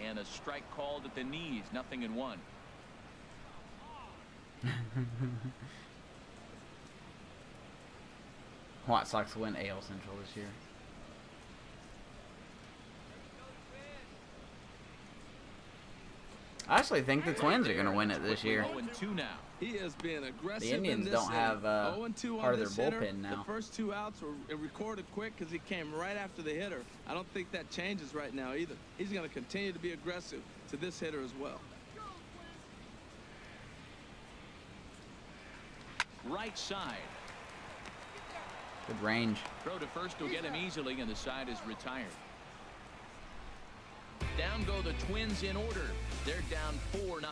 And a strike called at the knees, 0-1.
White Sox win AL Central this year. I actually think the Twins are going to win it this year.
0-2 now.
He is being aggressive.
The Indians
in this
don't have
inning. 0-2
part
on
of
this
their
hitter.
bullpen now.
The first 2 outs were recorded quick because he came right after the hitter. I don't think that changes right now either. He's going to continue to be aggressive to this hitter as well.
Right side.
Good range.
Throw to first will get him easily, and the side is retired. Down go the Twins in order. They're down 4-0.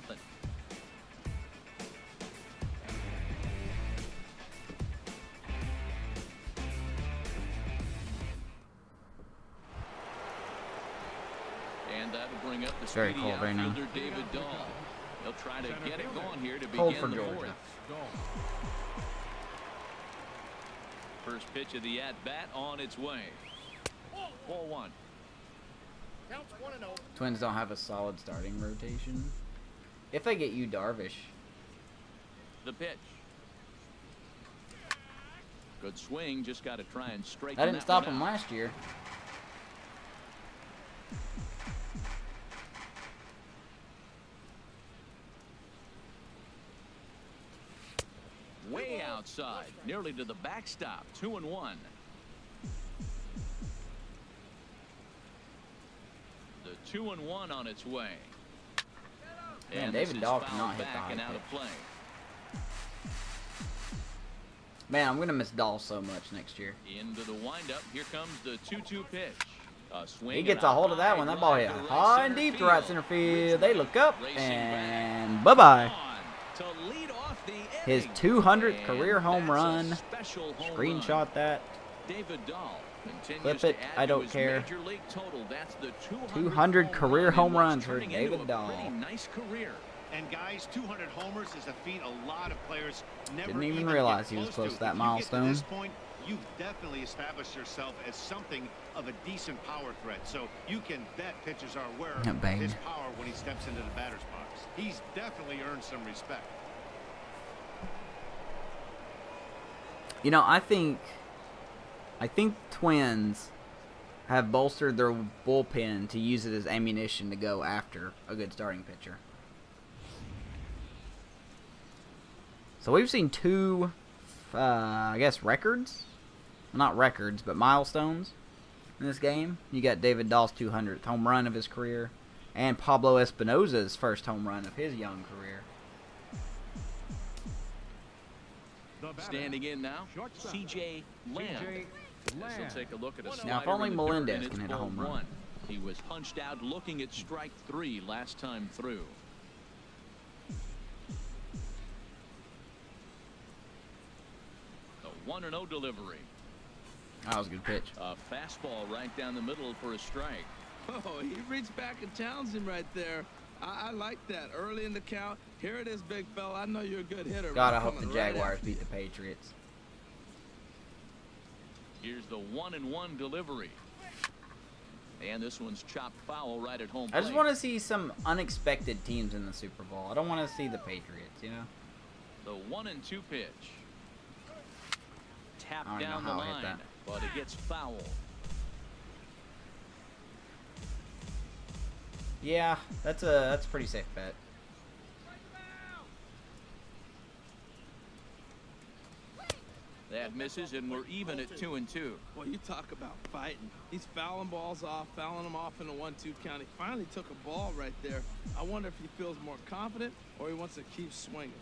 And that'll bring up the
Very
speedy
cold right now.
outfielder David Dahl. He'll try to get it going here to
Cold
begin
for
the
Georgia.
4th. First pitch of the at-bat on its way. 4-1.
Twins don't have a solid starting rotation. If they get you Darvish,
The pitch. Good swing. Just got to try and straighten
that didn't stop
one
him
out.
last year.
Way outside, nearly to the backstop. 2-1. The 2-1 on its way.
Man,
And
David
this is
Dahl
fouled
cannot hit the
back
high
and out of
pitch.
play.
Man, I'm going to miss Dahl so much next year.
Into the windup. Here comes the 2-2 pitch. A swing
He gets
and
a hold of that
high
one. That ball
drive
hit
to right
high and
center
deep to right
field.
center field. They look up,
Racing
and
back.
bye-bye.
On to lead off the
His
inning.
200th
And
career home
that's a
run.
special home
Screenshot
run.
that.
David Dahl continues
Clip
to
it.
add
I
to
don't
his
care.
Major league total. That's the
200 career home
in what's
runs for
turning
David
into a
Dahl.
pretty nice career.
And guys, 200 homers is a feat a lot of players never
Didn't even
get
realize he was close to that
If
milestone.
You get to this point, you've definitely established yourself as something of a decent power threat. So you can bet pitchers are aware
Yeah,
of
bang.
his power when he steps into the batter's box. He's definitely earned some respect.
You know, I think Twins have bolstered their bullpen to use it as ammunition to go after a good starting pitcher. So we've seen 2, I guess, records? Not records, but milestones in this game. You got David Dahl's 200th home run of his career, and Pablo Espinoza's first home run of his young career.
The batter,
Standing in now,
shortstop,
C.J. Lamb.
C.J.
This will
Lamb.
take a look at a slider
Now, if only
in the dirt,
Melendez
and it's
can hit a home
ball
run.
1. He was punched out looking at strike 3 last time through. The 1-0 delivery.
That was a good pitch.
A fastball right down the middle for a strike.
Oh, he reached back and challenged him right there. I like that. Early in the count. Here it is, big fella. I know you're a good hitter.
God, I
but
hope the
coming right
Jaguars
after you.
beat the Patriots.
Here's the 1-1 delivery. And this one's chopped foul right at home
I just
plate.
want to see some unexpected teams in the Super Bowl. I don't want to see the Patriots, you know?
The 1-2 pitch.
I
Tapped
don't even
down
know
the
how I hit
line,
that.
but it gets foul.
Yeah, that's a pretty safe bet.
That misses, and we're even at 2-2.
Well, you talk about fighting. He's fouling balls off, fouling them off in a 1-2 count. He finally took a ball right there. I wonder if he feels more confident or he wants to keep swinging.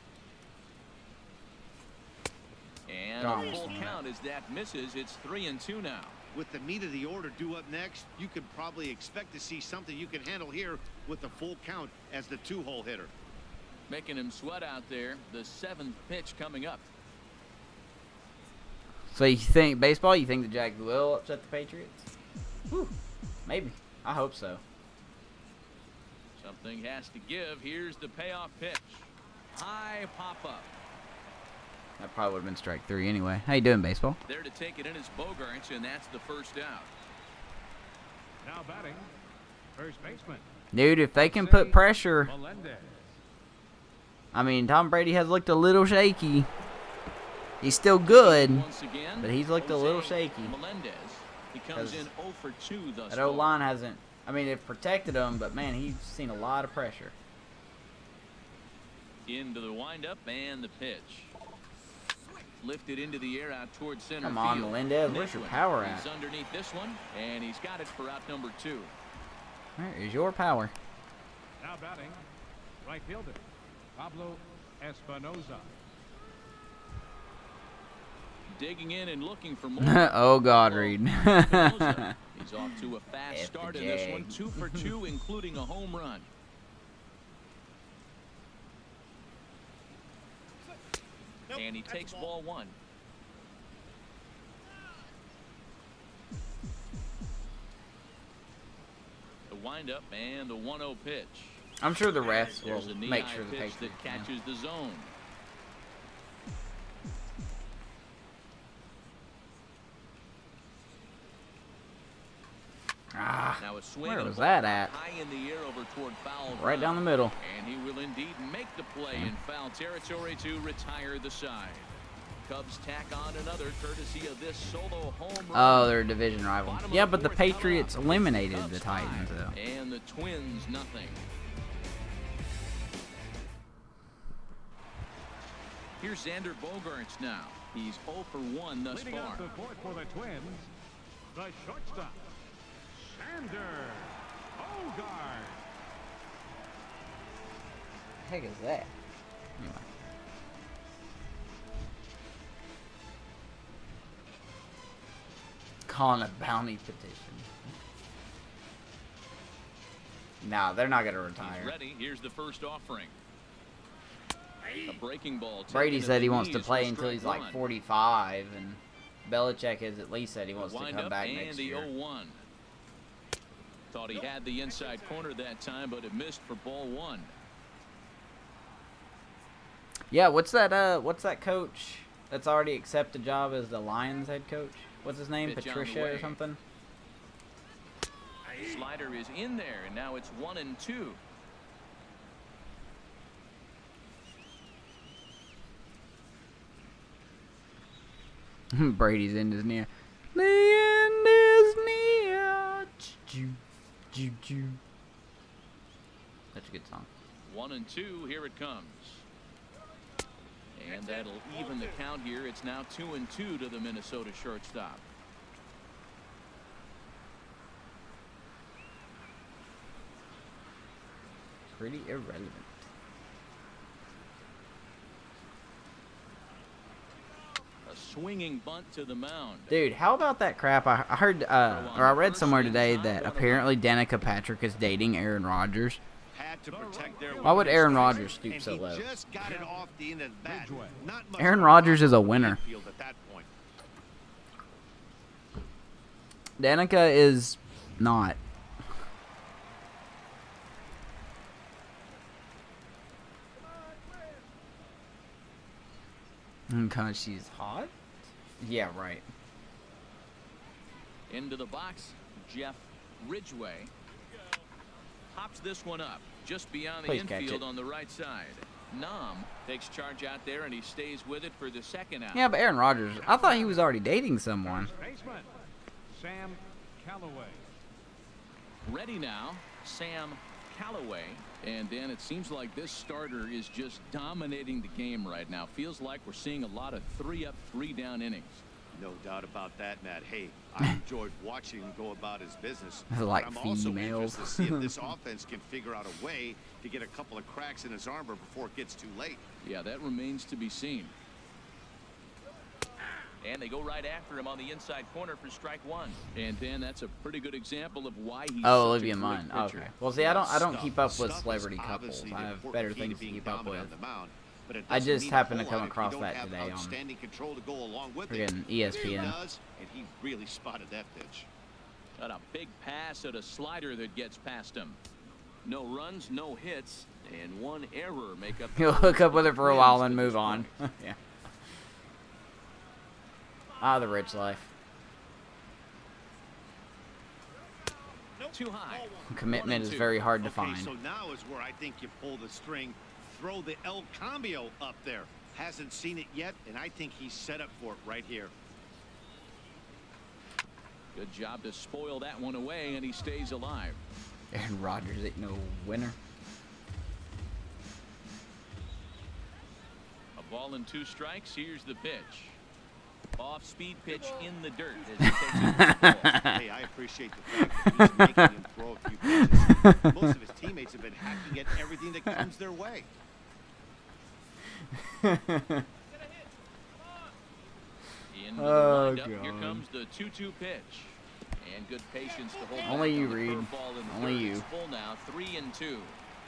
And
God,
a full
almost
count as that misses. It's 3-2 now.
With the meat of the order due up next, you could probably expect to see something you can handle here with the full count as the 2-hole hitter.
Making him sweat out there. The 7th pitch coming up.
So you think baseball? You think the Jags will upset the Patriots? Whew, maybe. I hope so.
Something has to give. Here's the payoff pitch. High pop-up.
That probably would have been strike 3 anyway. How you doing, baseball?
There to take it in is Bogarts, and that's the first out.
Now batting, first baseman.
Dude, if they can put pressure.
Melendez.
I mean, Tom Brady has looked a little shaky. He's still good,
Once again,
but he's looked a little
Jose
shaky.
Melendez. He comes in 0 for 2 thus
That
far.
O-line hasn't, I mean, they've protected him, but man, he's seen a lot of pressure.
Into the windup and the pitch. Lifted into the air out towards center
Come
field.
on, Melendez, where's your
Mifflin.
power at?
He's underneath this one, and he's got it for out number 2.
Where is your power?
Now batting, right fielder, Pablo Espinoza.
Digging in and looking for more.
Oh, God, Reed.
Espinoza. He's off to a fast
F the
start in this one.
Jag.
2 for 2, including a home run. And he takes ball 1. The windup and the 1-0 pitch.
I'm sure the refs
There's
will
a
make
knee-high
sure the
pitch
Patriots
that
win.
catches the zone.
Ah,
Now a swing
where
and a
was
ball
that at?
high in the air over toward foul
Right down the
ground.
middle.
And he will indeed make the play in foul territory to retire the side. Cubs tack on another courtesy of this solo home run.
Oh, they're a division rival.
Bottom of
Yeah, but the
fourth coming
Patriots
up.
eliminated
Cubs
the Titans,
5,
though.
And the Twins nothing. Here's Xander Bogarts now. He's 0 for 1 thus
Leading
far.
up the fourth for the Twins, the shortstop, Xander Bogart.
The heck is that? Anyway. Calling a bounty petition. Nah, they're not gonna
He's
retire.
ready. Here's the first offering. A breaking ball.
Brady
taken
said
to
he
the
wants to
knees
play
for
until he's
strike
like
one.
45, and Belichick has at least said he wants to
Wind
come
up
back
and
next
the
year.
0-1. Thought he had the inside corner that time, but it missed for ball 1.
Yeah, what's that coach that's already accepted a job as the Lions head coach? What's his name?
Pitch on the
Patricia or
way.
something?
Slider is in there, and now it's 1-2.
Brady's end is near. The end is near. Choo, choo, choo. That's a good song.
1-2. Here it comes. And that'll even the count here. It's now 2-2 to the Minnesota shortstop.
Pretty irrelevant.
A swinging bunt to the mound.
Dude, how about that crap? I heard, or I read somewhere today that apparently Danica Patrick is dating Aaron Rodgers.
Had to protect their
Why would Aaron
strike,
Rodgers stoop
and
so
he
low?
just got it off the end of the bat.
Ridgeway.
Not much
Aaron
of a
Rodgers is a
problem
winner.
field at that point.
Danica is not. Because she's hot? Yeah, right.
Into the box, Jeff Ridgeway. Hops this one up just beyond the
Please catch
infield
it.
on the right side. Nam takes charge out there, and he stays with it for the second out.
Yeah, but Aaron Rodgers, I thought he was already dating someone.
First baseman, Sam Callaway.
Ready now, Sam Callaway. And then it seems like this starter is just dominating the game right now. Feels like we're seeing a lot of 3-up, 3-down innings.
No doubt about that, Matt. Hey, I enjoyed watching him go about his business.
Like
but I'm also
females.
interested to see if this offense can figure out a way to get a couple of cracks in his armor before it gets too late.
Yeah, that remains to be seen. And they go right after him on the inside corner for strike one. And Dan, that's a pretty good example of why he's
Oh,
such
Olivia
a great
Munn.
pitcher.
Okay. Well, see, I don't
Stuff-
keep up with
stuff is
celebrity couples.
obviously
I
the
have
important
better
key to
things to
being
keep up
dominant
with.
on the mound, but it
I
doesn't
just
mean a
happened to
whole
come
lot if you
across
don't
that
have
today on
outstanding control to go along with it.
friggin'
He
ESPN.
does, and he really spotted that pitch.
Got a big pass at a slider that gets past him. No runs, no hits, and one error make up.
He'll hook up with it for a while and move on. Yeah. Ah, the rich life.
Too high.
Commitment is very hard to
Okay,
find.
so now is where I think you pull the string. Throw the El Cambio up there. Hasn't seen it yet, and I think he's set up for it right here.
Good job to spoil that one away, and he stays alive.
Aaron Rodgers ain't no winner.
A ball and 2 strikes. Here's the pitch. Off-speed pitch in the dirt. As he takes it to the ball.
Hey, I appreciate the fact that he's making him throw a few pitches. Most of his teammates have been hacking at everything that comes their way.
Into
Oh,
the windup. Here
God.
comes the 2-2 pitch. And good patience to hold
Only
back
you,
on the
Reed.
curveball in the
Only
dirt.
you.
It's full now, 3-2.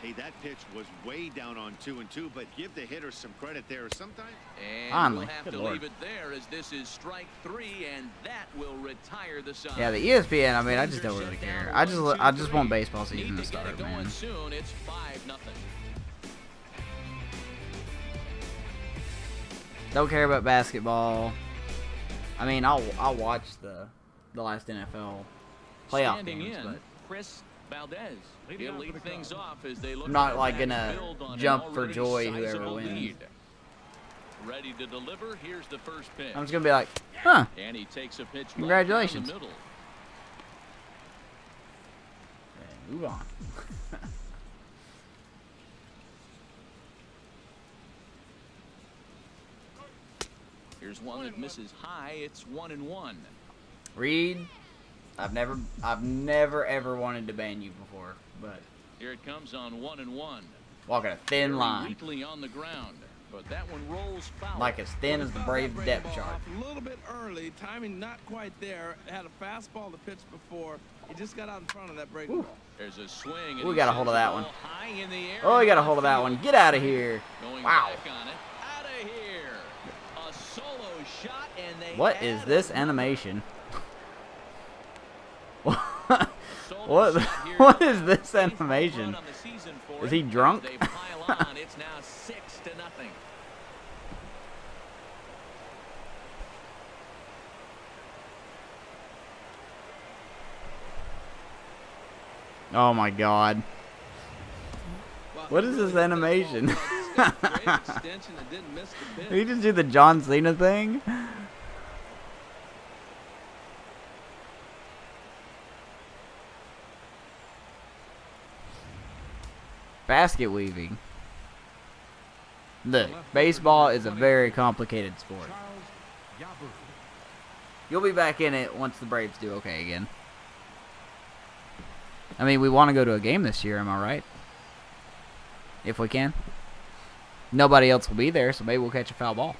Hey, that pitch was way down on 2-2, but give the hitter some credit there. Sometimes
And
Finally.
we'll have
Good
to
Lord.
leave it there as this is strike 3, and that will retire the side.
Yeah, the ESPN. I mean, I just don't really care. I just want baseball season to
Need to get
start,
it going
man.
soon. It's 5-0.
Don't care about basketball. I mean, I'll watch the last NFL playoff
Standing
games,
in,
but
Chris Valdez.
Leading
He'll
off
lead
for the
things
Cubs.
off as they look
I'm not,
to
like,
build
gonna
on an
jump for
already
joy whoever
sizable
wins.
lead. Ready to deliver. Here's the first pitch.
I'm just gonna be like, huh?
And he takes a pitch left
Congratulations.
down the middle.
Okay, move on.
Here's one that misses high. It's 1-1.
Reed, I've never ever wanted to ban you before, but
Here it comes on 1-1.
walking a thin
Very
line,
weakly on the ground, but that one rolls foul.
like as thin as the Braves depth chart.
Off a little bit early, timing not quite there. Had a fastball to pitch before. He just got out in front of that breaking
Woo.
ball.
There's a swing.
We got a hold of that one.
High in the air
Oh, he got a
in
hold of that
field.
one. Get out of here!
Going
Wow.
back on it. Out of here. A solo shot, and they
What is
add
this
another.
animation?
Solo
What?
shot here.
What is this
Baseball run
animation?
on the season for
Is
it.
he drunk?
As they pile on. It's now 6-0.
Oh my God!
Well,
What
he
is
really
this
hit that
animation?
ball well. He's got great extension and didn't miss the pitch.
Did he just do the John Cena thing? Basket weaving. Look, baseball is a very complicated sport.
Charles Yabu.
You'll be back in it once the Braves do okay again. I mean, we want to go to a game this year, am I right? If we can. Nobody else will be there, so maybe we'll catch a foul ball.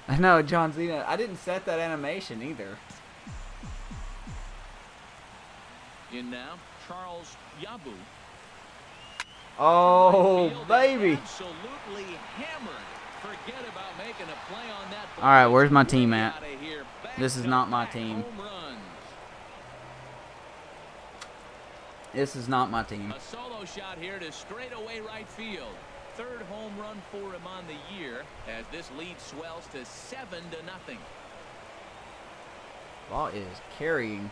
I know, John Cena. I didn't set that animation either.
In now, Charles Yabu.
Oh,
Field is
baby.
Absolutely hammered. Forget about making a play on that ball.
All right, where's my
It's
team
way
at?
outta here.
This is not my
Back-to-back
team.
home runs.
This is not my team.
A solo shot here to straightaway right field. Third home run for him on the year as this lead swells to 7-0.
Ball is carrying.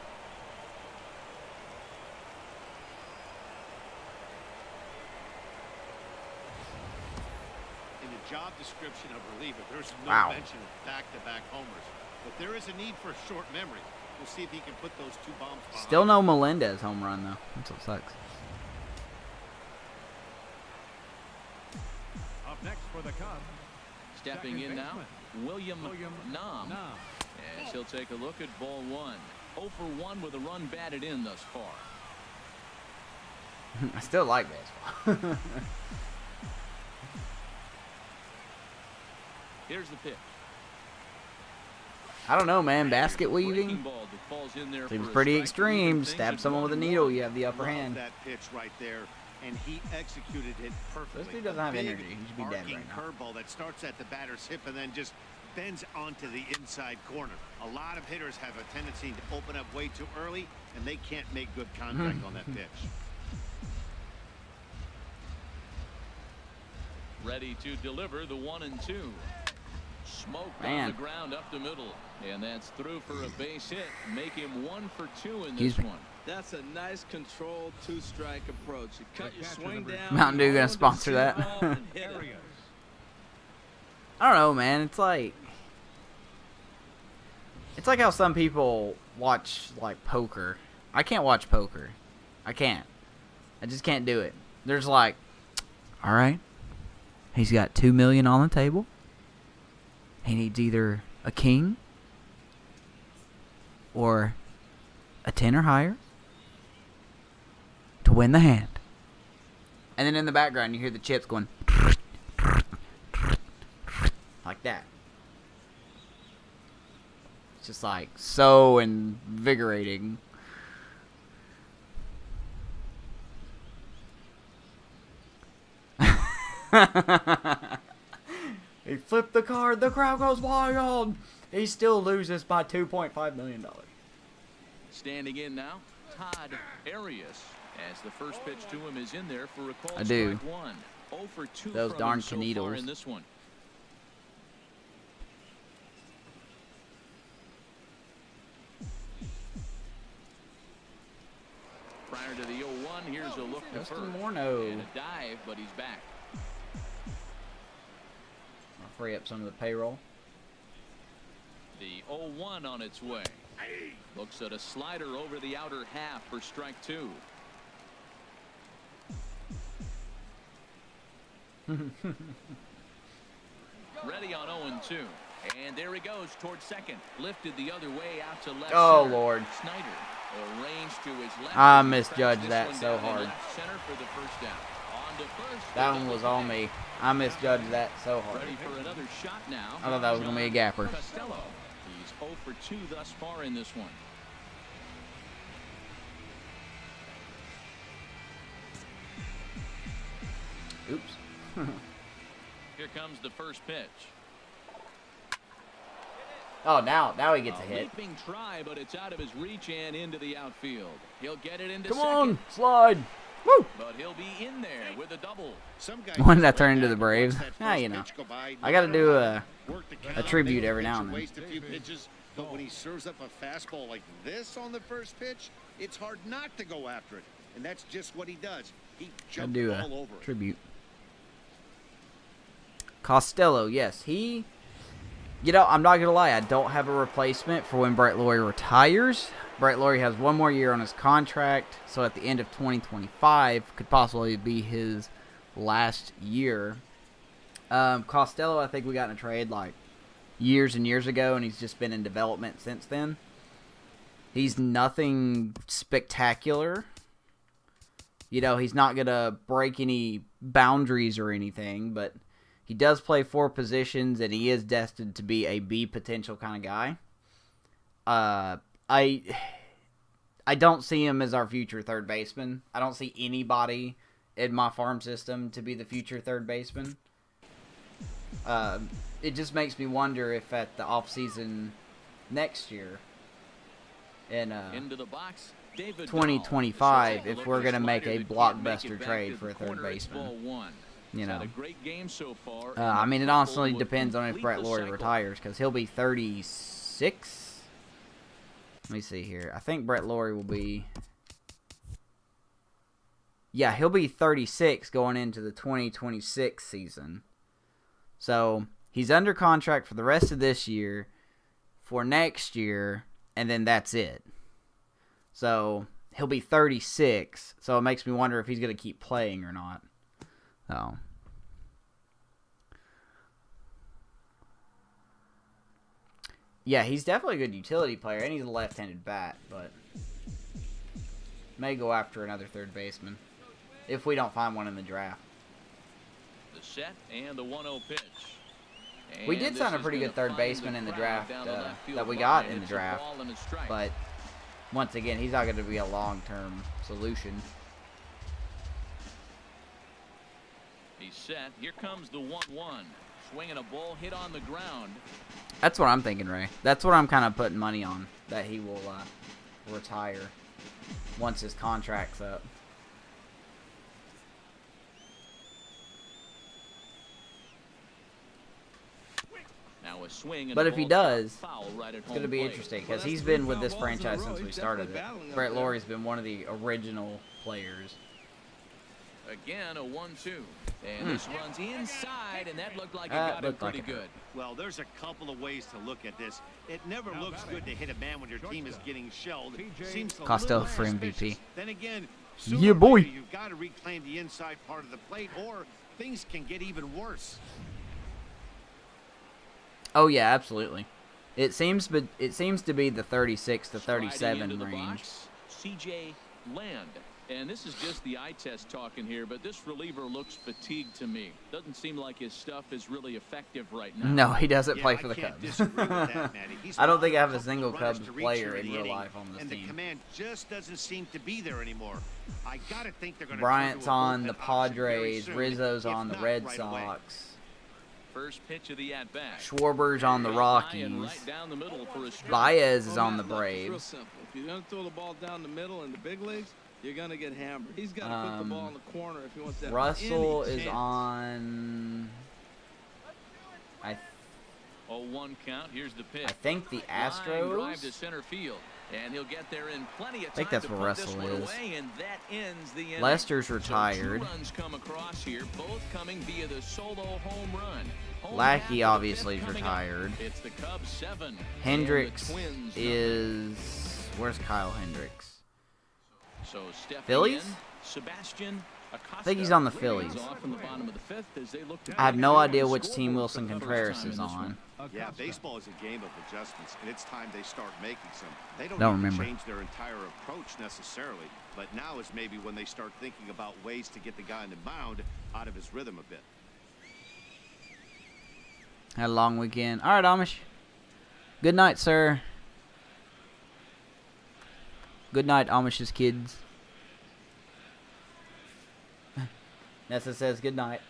in the job description of reliever, there's no
Wow.
mention of back-to-back homers. But there is a need for short memory. We'll see if he can put those 2 bombs behind.
Still no Melendez home run, though. That's what sucks.
Up next for the Cubs.
Stepping
Second
in now, William Nam.
Nam.
As he'll take a look at ball 1. 0 for 1 with a run batted in thus far.
I still like baseball.
Here's the pitch.
I don't know, man. Basket
Breaking
weaving
ball that falls in there
seems
for a
pretty
strike.
extreme.
Things
Stab
at
someone with a
1-1.
needle, you have the upper
Love
hand.
that pitch right there, and he executed it perfectly.
This dude doesn't have
Big,
energy. He should be dead
arcing
right now.
curveball that starts at the batter's hip and then just bends onto the inside corner. A lot of hitters have a tendency to open up way too early, and they can't make good contact on that pitch.
Ready to deliver the 1-2. Smoked on
Man.
the ground up the middle. And that's through for a base hit. Make him 1 for 2 in
Excuse
this
me.
one.
That's a nice controlled two-strike approach. You cut your swing down.
Mountain Dew
you
gonna
hold the
sponsor that.
ball and hit it.
Arias.
I don't know, man. It's like how some people watch like poker. I can't watch poker. I can't. I just can't do it. There's like, all right, he's got $2 million on the table. He needs either a king or a 10 or higher to win the hand. And then in the background, you hear the chips going like that. It's just like so invigorating. He flipped the card, the crowd goes wild. He still loses by $2.5 million.
Standing in now, Todd Arias. As the first pitch to him is in there for a call
I do.
strike 1. 0 for 2
Those
from
darn
him so far
Canidos.
in this one. Prior to the 0-1, here's a look to
Justin
first.
Morneau.
And a dive, but he's back.
I'll free up some of the payroll.
The 0-1 on its way. Looks at a slider over the outer half for strike 2. Ready on 0-2. And there he goes towards second. Lifted the other way out to left
Oh,
center.
Lord.
Snyder arranged to his left.
I
He
misjudged
cracks this
that
one
so
down in
hard.
left center for the first down. On to first.
That one was on me. I misjudged that so hard.
Ready for another shot now.
I thought that was going to be a gapper.
Costello. He's 0 for 2 thus far in this one.
Oops.
Here comes the first pitch.
Oh, now he gets a
A
hit.
leaping try, but it's out of his reach and into the outfield. He'll get it into
Come
second,
on, slide. Woo!
but he'll be in there with a double.
Some guys
When did that
just
turn
lay
into the
back and
Braves?
watch that
Ah,
first
you know.
pitch go by.
I got to do a
Work the count,
tribute
make a
every now
pitcher
and then.
waste a few pitches, but when he serves up a fastball like this on the first pitch, it's hard not to go after it, and that's just what he does. He
I
jumps
do
all
a
over it.
tribute. Costello, yes, he. You know, I'm not gonna lie. I don't have a replacement for when Brett Laurie retires. Brett Laurie has one more year on his contract, so at the end of 2025 could possibly be his last year. Costello, I think we got in a trade like years and years ago, and he's just been in development since then. He's nothing spectacular. You know, he's not gonna break any boundaries or anything, but he does play 4 positions, and he is destined to be a B potential kind of guy. I don't see him as our future third baseman. I don't see anybody in my farm system to be the future third baseman. It just makes me wonder if at the offseason next year, in
Into the box, David
2025,
Dahl.
if we're going to make a
Slider that can't make
blockbuster
it back
trade
to
for
the
a third
corner. It's
baseman.
ball 1.
You
He's
know.
had a great game so far.
I mean, it
and
honestly
would
depends on if
complete
Brett
the
Laurie
cycle.
retires, because he'll be 36. Let me see here. I think Brett Laurie will be... Yeah, he'll be 36 going into the 2026 season. So, he's under contract for the rest of this year, for next year, and then that's it. So, he'll be 36, so it makes me wonder if he's going to keep playing or not. So... Yeah, he's definitely a good utility player, and he's a left-handed bat, but may go after another third baseman if we don't find one in the draft.
The set and the 1-0 pitch.
We did sign a pretty good third baseman in the draft that we got in the draft, but once again, he's not going to be a long-term solution.
He's set. Here comes the 1-1. Swinging a ball hit on the ground.
That's what I'm thinking, Ray. That's what I'm kind of putting money on, that he will retire once his contract's up.
Now a swing,
But if he does,
right,
it's going to be interesting because he's been with this franchise since we started it. Brett Lawrie's been one of the original players.
Again, a 1-2. And this runs inside, and that looked like it got him pretty good.
Well, there's a couple of ways to look at this. It never looks good to hit a man when your team is getting shelled. Seems a
Costello
little
for MVP.
suspicious. Then again,
Yeah, boy.
you've got to reclaim the inside part of the plate, or things can get even worse.
Oh yeah, absolutely. It seems to be the 36 to 37 range.
Box, CJ Land. And this is just the eye test talking here, but this reliever looks fatigued to me. Doesn't seem like his stuff is really effective right now.
No, he doesn't play for the
I can't
Cubs.
disagree with that, Matty. He's
I don't think I have a
allowed
single
runners
Cubs
to reach
player
here
in
the
real
inning,
life on this
and
team.
the command just doesn't seem to be there anymore. I gotta think they're gonna
Bryant's
turn to a
on
bullpen
the
option very
Padres,
soon,
Rizzo's
if
on the
not
Red
right away.
Sox,
First pitch of the at-bat.
Schwarber's on the Rockies,
Right down the middle for a strike.
Baez is on the
Matt, look, it's real
Braves.
simple. If you're going to throw the ball down the middle in the big leagues, you're going to get hammered. He's got to put the ball in the corner if he wants that.
Russell
any
is
chance.
on. I
0-1 count. Here's the pitch.
think the
Line drive to
Astros.
center field. And he'll get there in plenty of time.
I think that's
to
where
put this
Russell
one
is.
away, and that ends the inning.
Lester's
So
retired.
2 runs come across here, both coming via the solo home run. Home
Lackey
half of the
obviously
fifth
is
coming up.
retired.
It's the Cubs 7.
Hendricks
and the Twins nothing.
is. Where's Kyle Hendricks?
So stepping
Phillies?
in, Sebastian Acosta.
I think he's on the
leads
Phillies.
off in the bottom of the fifth as they look to
I have no
break
idea
the
which team
scoreboard
Wilson
for the first
Contreras
time
is
in this
on.
one.
Yeah, baseball is a game of adjustments, and it's time they start making some. They don't
Don't
need
remember.
to change their entire approach necessarily, but now is maybe when they start thinking about ways to get the guy on the mound out of his rhythm a bit.
Had a long weekend. All right, Amish. Good night, sir. Good night, Amish's kids. Nessa says good night.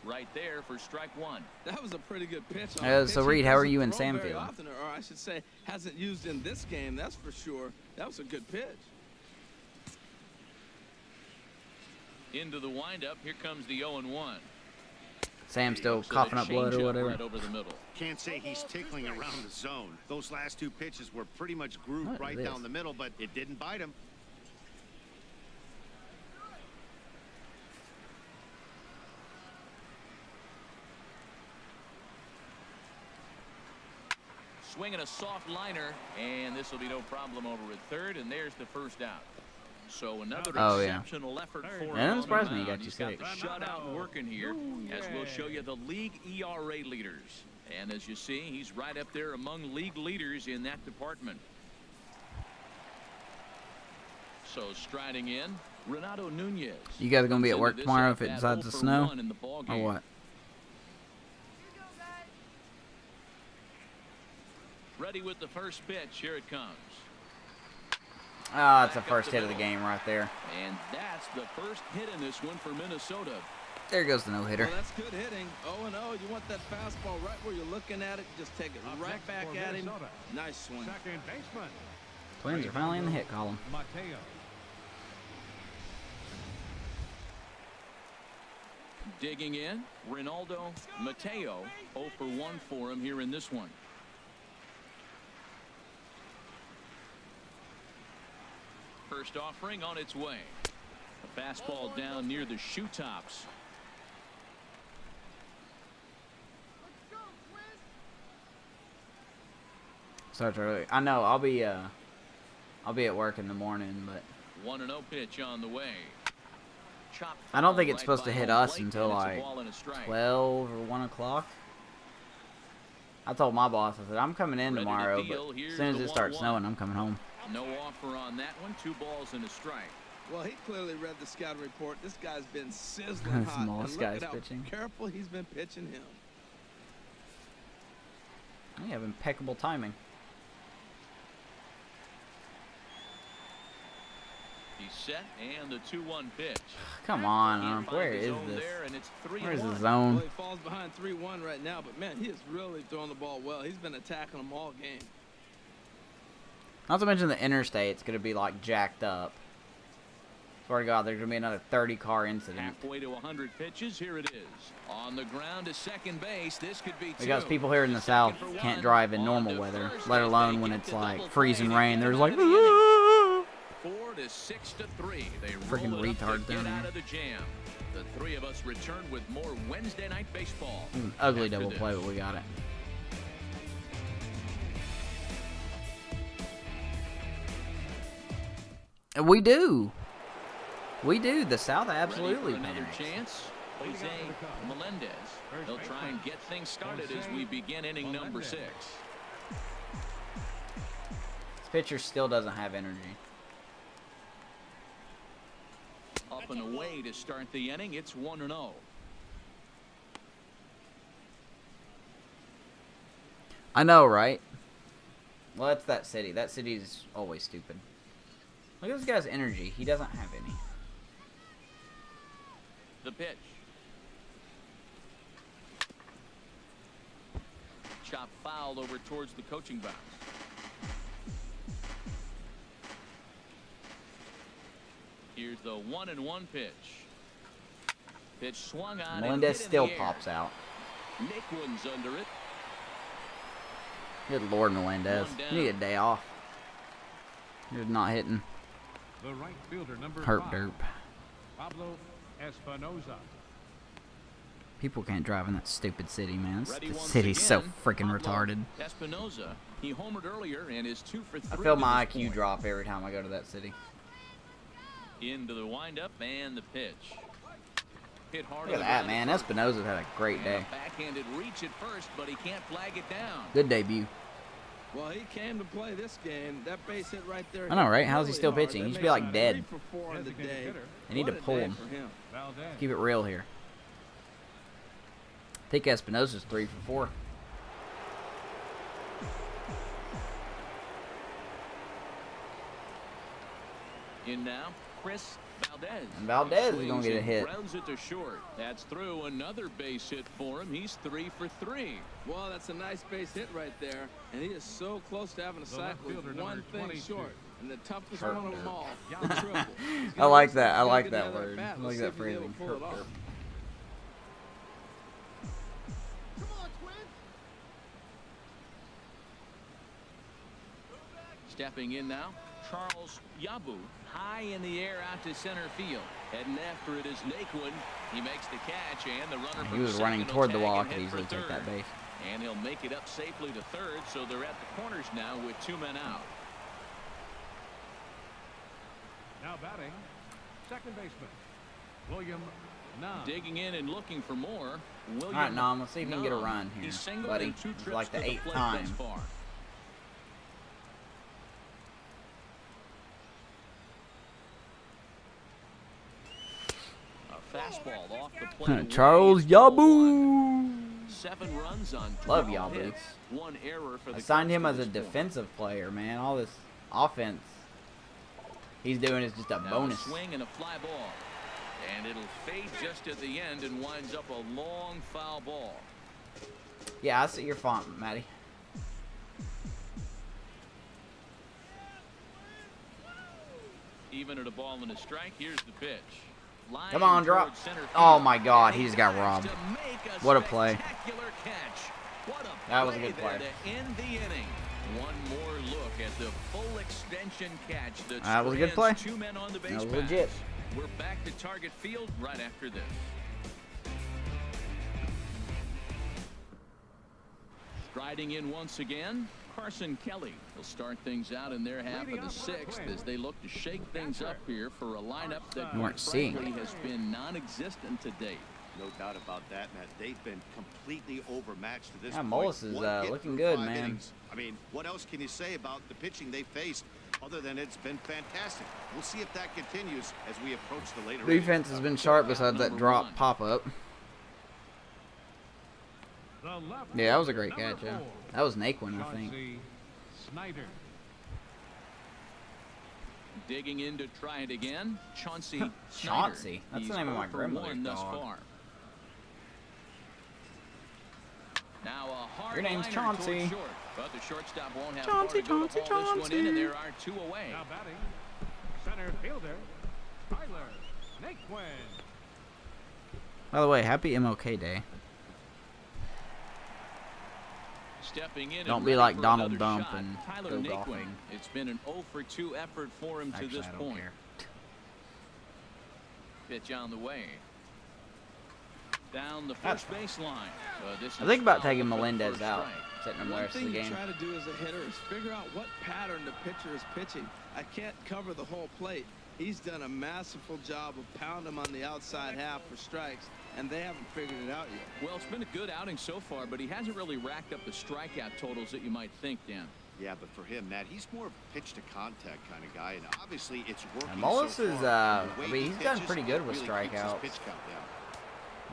Right there for strike 1.
That was a pretty good pitch.
So, Reed, how are you in Samfield?
Or I should say, hasn't used in this game, that's for sure. That was a good pitch.
Into the windup. Here comes the 0-1.
Sam's still
So the
coughing up blood or
changeup
whatever.
right over the middle.
Can't say he's tickling around the zone. Those last 2 pitches were pretty much grooved
What is
right
this?
down the middle, but it didn't bite him.
Swinging a soft liner, and this will be no problem over at third, and there's the first out. So another
Oh, yeah.
exceptional effort for him.
Yeah, that
on the
surprised me he
mound.
got you
He's got
six.
the shutout working here, as we'll show you the league ERA leaders. And as you see, he's right up there among league leaders in that department. So striding in, Renato Nunez.
You guys gonna be at
Into
work
this
tomorrow if it
at-bat,
decides to
0 for
snow?
1 in the ball
Or
game.
what?
Ready with the first pitch. Here it comes.
Ah, it's the first hit of the game right there.
And that's the first hit in this one for Minnesota.
There goes the no-hitter.
Well, that's good hitting. 0-0. You want that fastball right where you're looking at it. Just take it
Up
right
next
back
for
at him.
Minnesota.
Nice swing.
Second baseman.
Twins are finally in the hit column.
Mateo.
Digging in, Ronaldo Mateo. 0 for 1 for him here in this one. First offering on its way. A fastball down near the shoe tops.
Starts early. I know. I'll be at work in the morning, but
1-0 pitch on the way. Chopped
I don't think
foul
it's supposed
right
to
by
hit
home
us
plate,
until
and it's a
like
ball and a strike.
12 or 1 o'clock. I told my boss, I said, I'm coming in
Ready to
tomorrow,
deal.
but
Here's
as soon as
the
it starts
1-1.
snowing, I'm coming home.
No offer on that one. 2 balls and a strike.
Well, he clearly read the scouting report. This guy's been sizzling hot.
Smallest
And look
guy's
at how
pitching.
careful he's been pitching him.
You have impeccable timing.
He's set, and the 2-1 pitch.
Come on,
Can't find
where
the
is
zone
this?
there, and it's
Where's the
3-1.
zone?
Well, he falls behind 3-1 right now, but man, he is really throwing the ball well. He's been attacking them all game.
Not to mention the interstate's gonna be like jacked up. Swear to God, there's gonna be another 30-car incident.
Halfway to 100 pitches, here it is. On the ground to second base, this could be two.
Because people here in the South can't drive in normal weather, let alone when it's like freezing rain. There's like
4 to 6-3. They
freaking
roll it up
retards
to
down
get out
here.
of the jam. The three of us return with more Wednesday night baseball.
It was an ugly
after
double
this.
play, but we got it. And we do. We do. The South absolutely
Ready for another
panics.
chance. Jose Melendez. He'll try and get things started as we begin inning number 6.
This pitcher still doesn't have energy.
Up and away to start the inning. It's 1-0.
I know, right? Well, that's that city. That city's always stupid. Look at this guy's energy. He doesn't have any.
The pitch. Chop foul over towards the coaching box. Here's the 1-1 pitch. Pitch swung on.
Melendez still pops out.
Naquin's under it.
Good Lord, Melendez.
One down.
You need a day off. You're not hitting.
The right fielder, number
Hurt
5,
derp.
Pablo Espinoza.
People can't drive in that stupid city, man.
Ready
The
once
city's so
again,
freaking
Pablo
retarded.
Espinoza. He homered earlier and is 2 for 3.
I feel
to
my
this
IQ
point.
drop every time I go to that city.
Into the windup and the pitch. Hit hard.
Look at that, man. Espinoza's had a great day.
Backhanded reach at first, but he can't flag it down.
Good debut.
Well, he came to play this game. That base hit right there.
I know, right? How's he
really
still
hard.
pitching?
That
He should be
makes
like
it
dead.
3 for 4 on the
Designated
day.
hitter.
They need to
What a
pull
day
him.
for him.
Valdez.
Keep it real here. I think Espinoza's 3 for 4.
In now, Chris Valdez.
And Valdez is
Swings
gonna get a
and
hit.
Grounds it to short. That's through. Another base hit for him. He's 3 for 3.
Well, that's a nice base hit right there. And he is so close to having a
The left
cycle.
fielder,
With one
number
thing
22.
short. And the toughest
Hurt
one of them
derp.
all.
Yeah.
The triple. He's
I
gonna
like
race
that. I
to
like
get
that
another
word.
bat.
I
Let's
like
see
that
if he's able
phrasing.
to pull it
Hurt
off.
derp.
Stepping in now, Charles Yabu. High in the air out to center field. Heading after it is Naquin. He makes the catch, and the runner
He
from
was
second
running
will
toward the
tag
wall. I
and
could
head for
easily take that
third.
base.
And he'll make it up safely to third, so they're at the corners now with 2 men out.
Now batting, second baseman, William Nam.
Digging in and looking for more. William
All right, Nom, let's see if you can get a
Nam.
run here,
He's singled
buddy.
in 2
It's
trips
like the
to
8th
plate
time.
thus far. A fastball off the plate. away.
Charles
It's ball 1.
Yabu.
7 runs on 12
Love Yabu.
hits. 1 error for the
I signed
Cubs
him
to
as a
this point.
defensive player, man. All this offense he's doing is just a
Now
bonus.
A swing and a fly ball. And it'll fade just at the end and winds up a long foul ball.
Yeah, I see your font, Matty.
Even at a ball and a strike, here's the pitch. Line
Come on, drop.
towards center
Oh
field.
my God,
And
he
he
just got
dives
robbed.
to make
What a play.
spectacular catch. What a
That was a good
there
play.
to end the inning. One more look at the full extension catch.
That was a good play.
2 men on the base
That was
paths.
legit.
We're back to Target Field right after this. Striding in once again, Carson Kelly will start things out in their half of the 6th as they look to shake things up here for a lineup that
You weren't seeing
frankly has been non-existent to date.
No doubt about that, Matt. They've been completely overmatched to this
Yeah,
point.
Mullis is,
One hit
looking
through
good,
5
man.
innings. I mean, what else can you say about the pitching they faced? Other than it's been fantastic. We'll see if that continues as we approach the later.
Defense has been sharp besides that drop pop-up. Yeah, that was a great catch, yeah. That was Naquin, I think.
Snyder.
Digging in to try it again. Chauncey Snyder.
Chauncey? That's
He's
the name of my
0 for 1
grandmother's
thus
dog.
far. Now a hard
Your name's
liner
Chauncey.
towards short, but the shortstop won't have
Chauncey,
far to go to haul this one in,
Chauncey.
and there are 2 away.
Now batting, center fielder, Tyler Naquin.
By the way, happy MLK Day.
Stepping in
Don't
and
be
ready
like
for
Donald
another
Dump
shot,
and
Tyler
go
Naquin.
golfing.
It's been an 0 for 2 effort for him
Actually,
to this
I don't
point.
care.
Pitch on the way. Down the first baseline.
I think about taking Melendez out, sitting him the
One
rest of
thing
the
you
game.
try to do as a hitter is figure out what pattern the pitcher is pitching. I can't cover the whole plate. He's done a masterful job of pounding him on the outside half for strikes, and they haven't figured it out yet.
Well, it's been a good outing so far, but he hasn't really racked up the strikeout totals that you might think, Dan.
Yeah, but for him, Matt, he's more of a pitch to contact kind of guy, and obviously it's working.
And Mullis
so
is,
far.
I
The way
mean,
he
he's done
pitches
pretty good with
really keeps his
strikeouts.
pitch count down.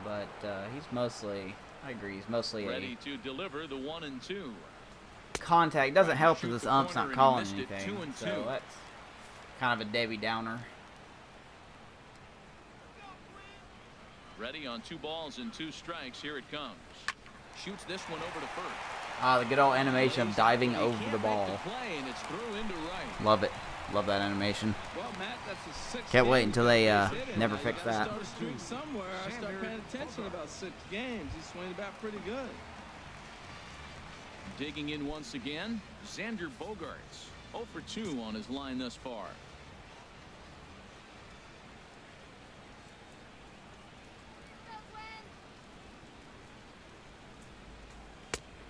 But he's mostly, I agree, he's mostly
Ready to deliver the 1 and 2.
contact. Doesn't help
Shoot
if this
the
ump's
corner
not
and he
calling
missed it,
anything.
2 and 2.
So that's kind of a Debbie Downer.
Ready on 2 balls and 2 strikes. Here it comes. Shoots this one over to first.
Ah, the good old animation of diving over the ball.
Play, and it's through into right.
Love it. Love that animation.
Well, Matt, that's a 6th
Can't wait
game
until they
he's hit it.
never
Now,
fix
you gotta
that.
Start a streak somewhere. I start paying attention about 6 games. He's swinging back pretty good.
Digging in once again, Xander Bogaerts. 0 for 2 on his line thus far.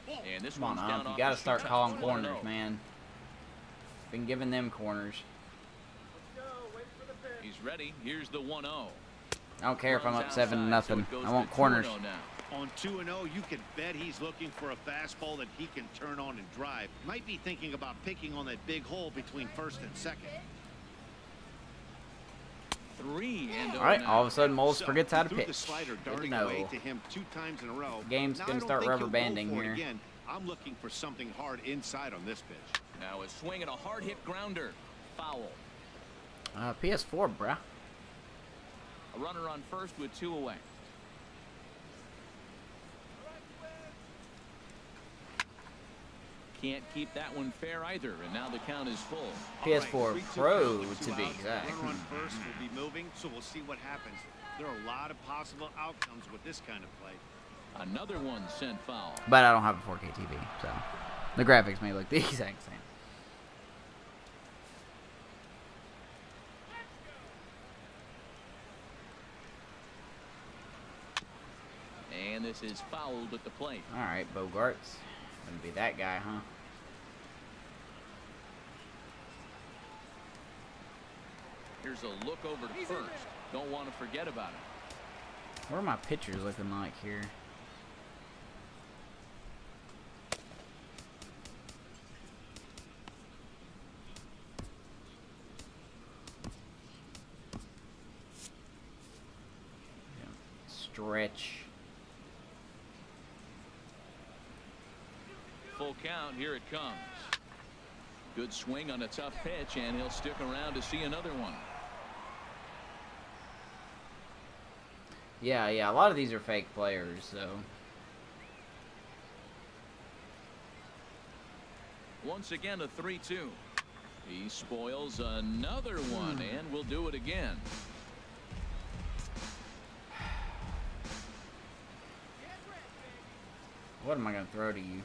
And this
Come on,
one's down
ump. You
off
got to
the
start
short
calling
side.
corners, man. Been giving them corners.
He's ready. Here's the 1-0.
I don't care if I'm up
Runs
7-0.
outside, so it goes
I want
to
corners.
2-0 now.
On 2-0, you can bet he's looking for a fastball that he can turn on and drive. Might be thinking about picking on that big hole between first and second.
3 and
All right,
now.
all of a sudden, Moles
So,
forgets how to
threw the
pitch.
slider
Good to
darting
know.
away to him 2 times in a row.
Game's
Now,
gonna
I don't
start
think
rubber
he'll go
banding
for it
here.
Again. I'm looking for something hard inside on this pitch.
Now a swing and a hard hit grounder. Foul.
PS4, bruh.
A runner on first with 2 away. Can't keep that one fair either, and now the count is full.
PS4
All right, 3-2
Pro
count with 2
to be
outs.
exact.
Runner on first will be moving, so we'll see what happens. There are a lot of possible outcomes with this kind of play.
Another one sent foul.
But I don't have a 4K TV, so the graphics may look the exact same.
And this is fouled at the plate.
All right, Bogarts. Gonna be that guy, huh?
Here's a look over to first. Don't want to forget about it.
What are my pictures looking like here? Stretch.
Full count. Here it comes. Good swing on a tough pitch, and he'll stick around to see another one.
Yeah, a lot of these are fake players, so.
Once again, a 3-2. He spoils another one, and will do it again.
What am I gonna throw to you?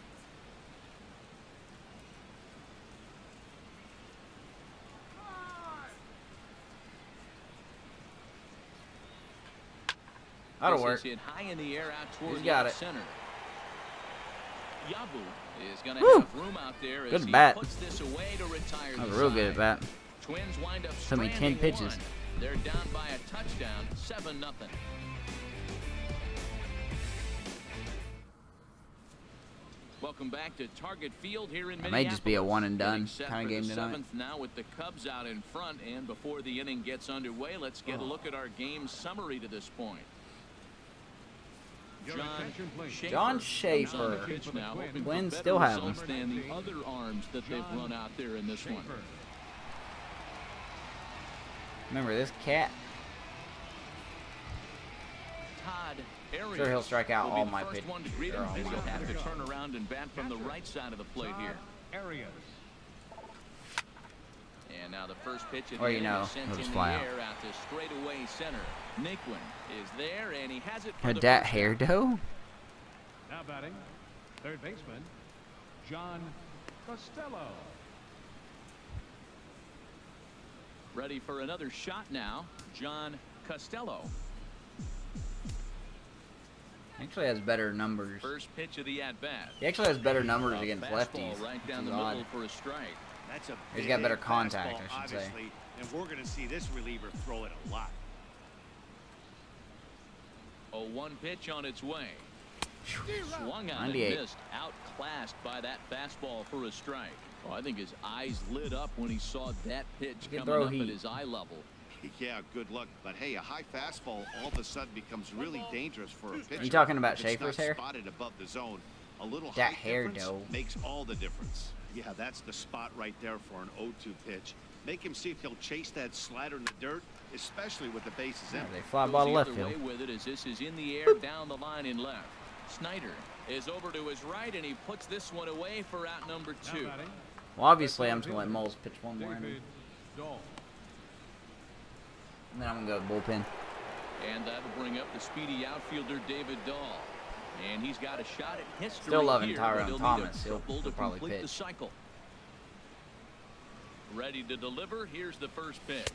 That'll
This
work.
is hit high in the air out toward
He's got
left
it.
center. Yabu is going to
Woo!
have room out there as
Good
he
bat.
puts this away to retire
That was
the
real good at
side.
that.
Twins wind up
Took me 10
stranding
pitches.
one. They're down by a touchdown, 7-0. Welcome back to Target Field here in
It may just be a one and done
Getting set
kind of
for
game
the
tonight.
seventh now with the Cubs out in front, and before the inning gets underway, let's get a look at our game summary to this point.
John Schaefer. Twins still have him.
Than the other arms that they've run out there in this one.
Remember this cat?
Todd Arias
Sure, he'll strike out
will be
all
the
my
first
pitches.
one to greet him, as he'll have to turn around and bat from the right side of the plate here.
Arias.
And now the first pitch of the
Or, you
inning
know,
is sent
he'll
in
just
the
fly out.
air out to straightaway center. Naquin is there, and he has it for
Had
the
that
first
hair
out.
dough?
Now batting, third baseman, John Costello.
Ready for another shot now, John Costello.
Actually has better numbers.
First pitch of the at-bat.
He actually has better numbers
A
against
fastball
lefties.
right
Which
down
is
the
odd.
middle for a strike.
That's a
He's got better
big
contact,
fastball,
I should say.
obviously, and we're going to see this reliever throw it a lot.
A 1 pitch on its way. Swung on and
98.
missed. Outclassed by that fastball for a strike. Oh, I think his eyes lit up when he saw that pitch
can
coming
throw
up
heat.
at his eye level.
Yeah, good luck. But hey, a high fastball all of a sudden becomes really dangerous for a pitcher.
You talking about
If it's
Schaefer's
not
hair?
Spotted above the zone. A little
That
height
hair
difference
dough.
makes all the difference. Yeah, that's the spot right there for an 0-2 pitch. Make him see if he'll chase that slider in the dirt, especially with the bases
Yeah,
empty.
they fly
Goes
ball to
the
left
other way
field.
with it as this is in the air down the line in left. Snyder is over to his right, and he puts this one away for out number
Now
2.
batting,
Well, obviously, I'm just going to let Moles pitch one more inning.
David Dahl.
And then I'm going to go bullpen.
And that'll bring up the speedy outfielder David Dahl. And he's got a shot at history.
Still loving
here,
Tyrone
but he'll
Thomas.
Need a
He'll
triple to
probably
complete the
pitch.
cycle. Ready to deliver. Here's the first pitch.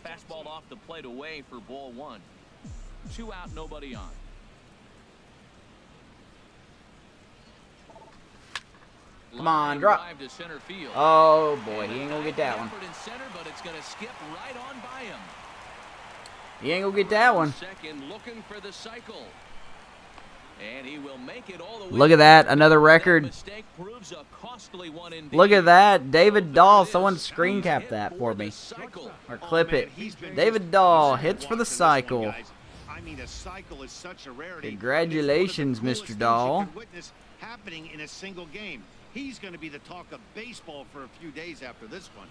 Fastball off the plate away for ball 1. 2 out, nobody on.
Come on,
Line
drop.
drive to center field.
Oh, boy.
And
He ain't
a
going to get that one.
effort in center, but it's going to skip right on by him.
He ain't going to get that one.
Second, looking for the cycle. And he will make it all the way.
Look at that. Another record.
Mistake proves a costly one indeed.
Look at that. David Dahl.
There it
Someone
is.
screen
He's
cap
hit
that for
the
me.
cycle.
Or
Oh,
clip
man,
it.
he's been
David
just
Dahl
watching
hits for the
this one,
cycle.
guys. I mean, a cycle is such a rarity.
Congratulations,
It's one of the
Mr.
coolest
Dahl.
things you can witness happening in a single game. He's going to be the talk of baseball for a few days after this one.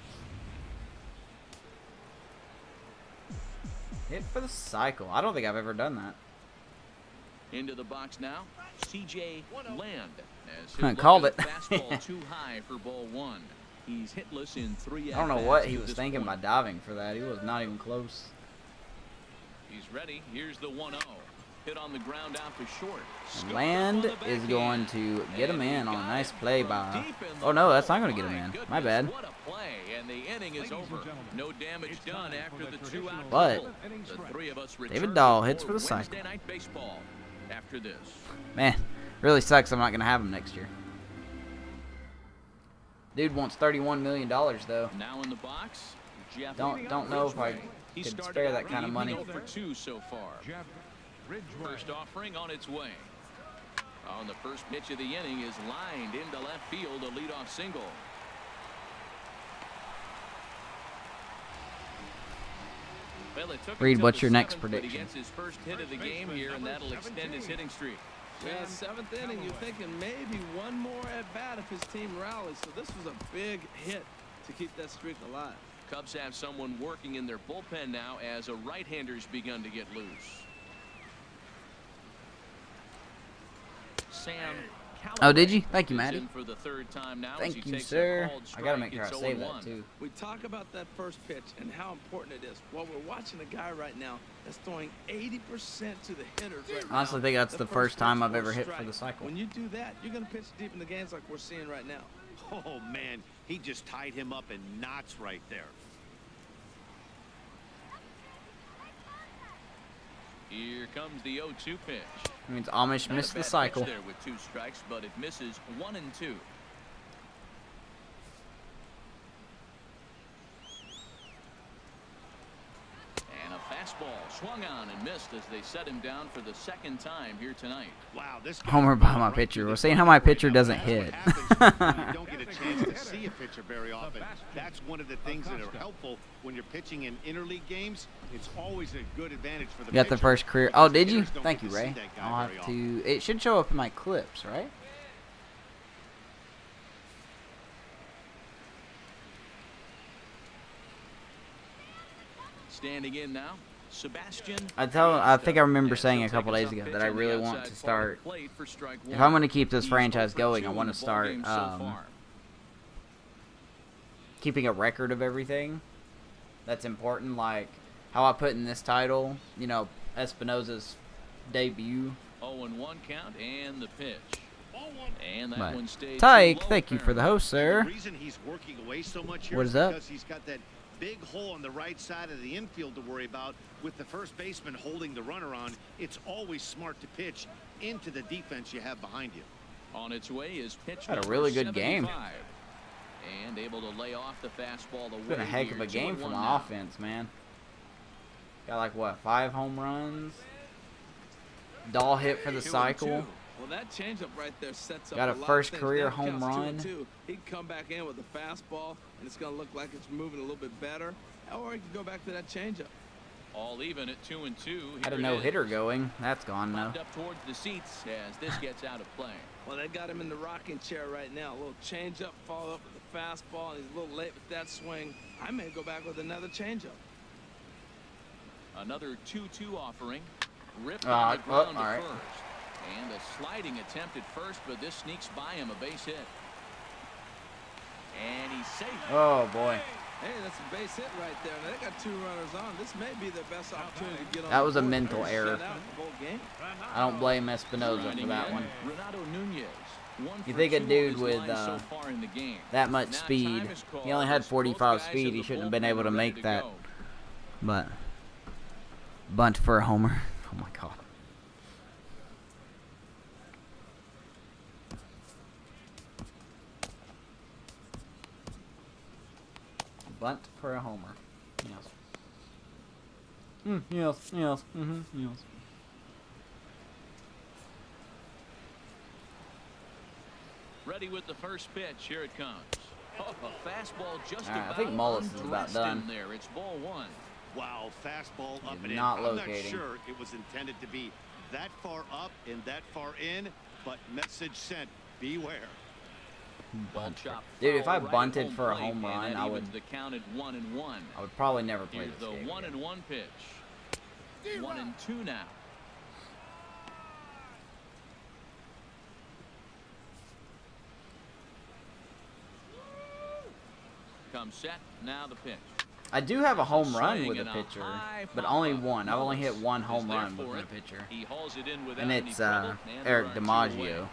Hit for the cycle. I don't think I've ever done that.
Into the box now, C.J. Land. As
I
his
called
look
it.
at the fastball too high for ball 1. He's hitless in 3
I don't know
at-bats
what
to
he was
this
thinking by
point.
diving for that. He was not even close.
He's ready. Here's the 1-0. Hit on the ground out to short. Scooped
Land
up on the
is going
backhand.
to get him
And he
in on a
got
nice
it
play
from
by...
deep in
Oh,
the
no, that's not
hole.
going to get him in.
Goodness,
My bad.
What a play, and the inning is
Ladies and
over.
gentlemen,
No damage
it's
done
time
after
for
the
the
2-out
But-
double. The 3 of us
David
return
Dahl hits for the
Wednesday
cycle.
night baseball after this.
Man, really sucks I'm not going to have him next year. Dude wants $31 million, though.
Now in the box, Jeff.
Don't know if I
He
could
started
spare
out
that kind of money.
0 for 2 so far.
Jeff Ridgeway.
First offering on its way. On the first pitch of the inning is lined into left field, a leadoff single. Well, it took
Reed,
until
what's
the
your next
seventh, but he
prediction?
gets his first hit of the game here, and that'll extend his hitting streak.
Yeah, 7th inning, you're thinking maybe one more at bat if his team rallies. So this was a big hit to keep that streak alive.
Cubs have someone working in their bullpen now as a right-hander's begun to get loose. Sam
Oh, did you? Thank you,
is
Matty.
in for the 3rd time now as
Thank
he
you,
takes a
sir.
called
I got to
strike.
make sure I
It's
save
0-1.
that, too.
We talk about that first pitch and how important it is. Well, we're watching a guy right now that's throwing 80% to the hitters right
I honestly
now.
think that's the first time I've
pitch
ever
or
hit for
strike.
the cycle.
When you do that, you're going to pitch deep in the games like we're seeing right now.
Oh, man, he just tied him up in knots right there.
Here comes the 0-2 pitch.
It means Amish
Not a
missed the
bad
cycle.
pitch there with 2 strikes, but it misses 1 and 2. And a fastball swung on and missed as they set him down for the second time here tonight.
Wow, this
Homer by my pitcher. We're saying how my pitcher doesn't hit.
You don't get a chance to see a pitcher very often. That's one of the things that are helpful when you're pitching in interleague games. It's always a good advantage for the
Got the
pitcher.
first career. Oh, did you?
Hitters don't
Thank
get
you,
to see
Ray.
that guy
I'll
very
have
often.
to. It should show up in my clips, right?
Standing in now, Sebastian.
I think I remember saying a couple days ago that I really want to start. If I'm going to keep this franchise going, I want to start keeping a record of everything that's important, like how I put in this title. You know, Espinoza's debut.
0-1 count and the pitch. And that
But
one stayed
Tyke,
too low,
thank you for the host, sir.
The reason he's working away so much here
What
is
is that?
because he's got that big hole on the right side of the infield to worry about. With the first baseman holding the runner on, it's always smart to pitch into the defense you have behind you.
On its way is pitch
Had a
number
really good game.
75. And able to lay off the fastball away.
It's been a heck of a game for my offense, man. Got like what, 5 home runs? Dahl hit for the
2-2.
cycle.
Well, that changeup right there sets up
Got a
lot of
first
things.
career
Now
home
counts
run.
2-2. He can come back in with a fastball, and it's going to look like it's moving a little bit better. Or he can go back to that changeup.
All even at 2-2.
Had a
Here it
no-hitter
is.
going. That's gone now.
Popped up towards the seats as this gets out of play.
Well, they got him in the rocking chair right now. A little changeup, follow up with the fastball, and he's a little late with that swing. I may go back with another changeup.
Another 2-2 offering. Ripped
Oh,
on the ground to
all right.
first. And a sliding attempt at first, but this sneaks by him, a base hit. And he's safe.
Oh, boy.
Hey, that's a base hit right there. Now, they got 2 runners on. This may be their best opportunity to get on
That
the
was a
board.
mental
They're
error.
shut out the whole game.
I don't blame Espinoza for
Running
that
in,
one.
Renato Nunez.
You think a
1 for 2
dude
on his
with,
line so far in the game.
That much
Now
speed.
time is called
He only had
as both
45
guys
speed.
in
He
the
shouldn't have been
bullpen
able to
are ready
make
to
that.
go.
But bunt for a homer. Oh my god. Bunt for a homer. Yes. Yes. Yes. Yes.
Ready with the first pitch. Here it comes. Oh, a fastball just
All right, I
about
think Mullis is about
undressed
done.
in there. It's ball 1.
Wow, fastball up
He's
and in.
not
I'm
locating.
not sure it was intended to be that far up and that far in, but message sent, beware.
Ball chopped
Dude, if
foul
I
right at
bunted
home
for a
plate,
home
and
run,
that
I would.
evens the count at 1-1.
I would probably never play
Here's
this
the
game.
1-1 pitch. 1-2 now. Comes set. Now the pitch.
I do have a home run
Swing
with a
and
pitcher,
high
but
pop
only
up.
one. I've only hit one
Mullis
home
is there
run
for
with a
it.
pitcher.
He hauls it in without
And
any
it's
trouble, and the
Eric
run's 2
DiMaggio.
away.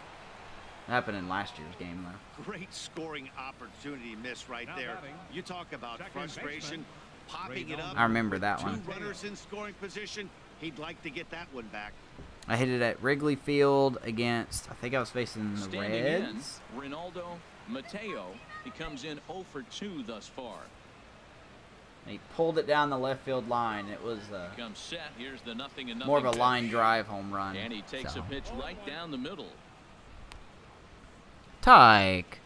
Happened in last year's game, though.
Great scoring opportunity miss right
Now
there.
batting,
You talk about
second
frustration,
baseman,
popping it up.
I remember
with
that
2
one.
runners in scoring position. He'd like to get that one back.
I hit it at Wrigley Field against, I think I was facing the
Standing
Reds.
in, Ronaldo Mateo. He comes in 0 for 2 thus far.
And he pulled it down the left field line. It was
Comes set. Here's the 0-0
more of a
pitch.
line drive home run.
And he takes
so.
a pitch right down the middle.
Tyke.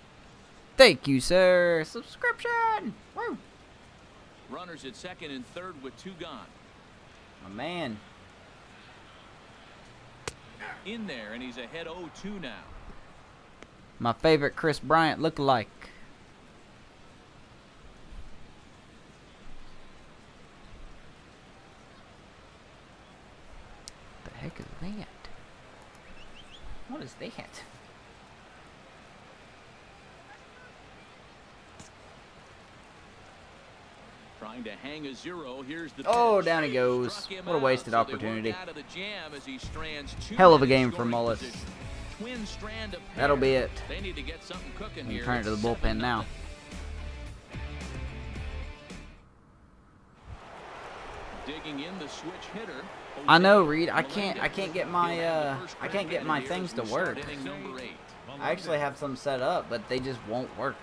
Thank you, sir. Subscription. Woo.
Runners at second and third with 2 gone.
My man.
In there, and he's ahead 0-2 now.
My favorite Chris Bryant lookalike. The heck is that? What is that?
Trying to hang a 0. Here's the
Oh,
pitch.
down he goes.
Struck him
What a
out,
wasted
so they work
opportunity.
out of the jam as he strands 2
Hell of a
men in
game for
scoring
Mullis.
position. Twin strand of
That'll be
pair.
it.
They need to get something cooking
We
here.
can turn it to
It's
the bullpen
7-0.
now.
Digging in the switch hitter.
I know,
Jose
Reed. I
Melendez.
can't get
He'll
my
have the first
I
crack
can't get
at
my
it here
things
as
to
we start
work.
inning number 8.
I actually have some set up, but they just won't work.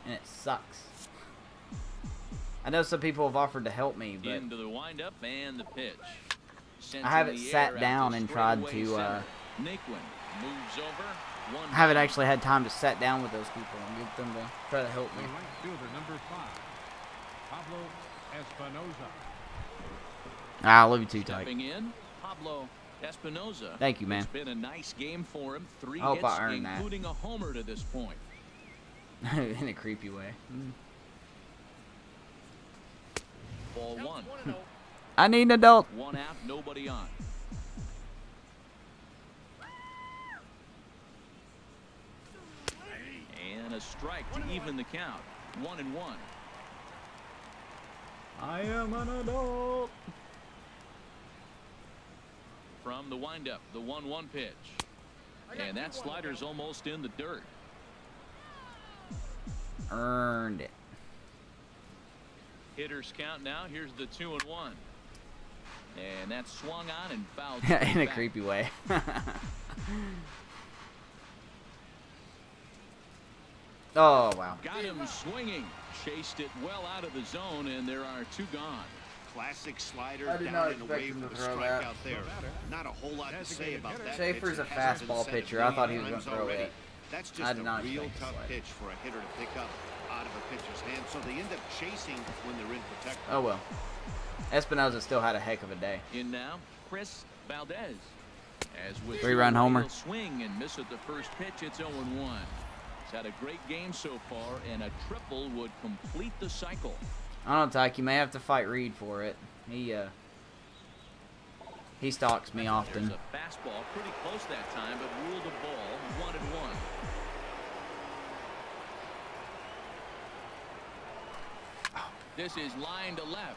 And it sucks. I know some people have offered to help me, but
Into the windup and the pitch.
I haven't sat down and tried to.
Naquin moves over.
I haven't actually had time to sit down with those people and get them to try to help
The
me.
right fielder, number 5, Pablo Espinoza.
I love you too, Tyke.
Stepping in, Pablo Espinoza.
Thank you, man.
It's been a nice game for him. 3
I hope
hits,
I earned that.
including a homer to this point.
In a creepy way.
Ball 1.
I need an adult.
1 out, nobody on. And a strike to even the count. 1-1.
I am an adult.
From the windup, the 1-1 pitch. And that slider's almost in the dirt.
Earned it.
Hitters count now. Here's the 2-1. And that's swung on and fouled.
In a
back.
creepy way. Oh, wow.
Got him swinging. Chased it well out of the zone, and there are 2 gone.
Classic slider
I did
down
not
and
expect
away
him
from
to
the
throw
strikeout
that.
there. Not a whole lot to say about that.
Schaefer's
pitch.
a
It hasn't been
fastball
said a
pitcher. I thought he was
million
gonna throw
times already.
it.
That's
I
just
did
a
not
real
expect
tough
the slider.
pitch for a hitter to pick up out of a pitcher's hand. So they end up chasing when they're in protected.
Oh, well. Espinoza still had a heck of a day.
In now, Chris Valdez. As with
3-run homer.
he'll swing and miss at the first pitch, it's 0-1. He's had a great game so far, and a triple would complete the cycle.
I don't know, Tyke. You may have to fight Reed for it. He stalks me
There's
often.
a fastball pretty close that time, but ruled a ball. 1-1. This is line to left.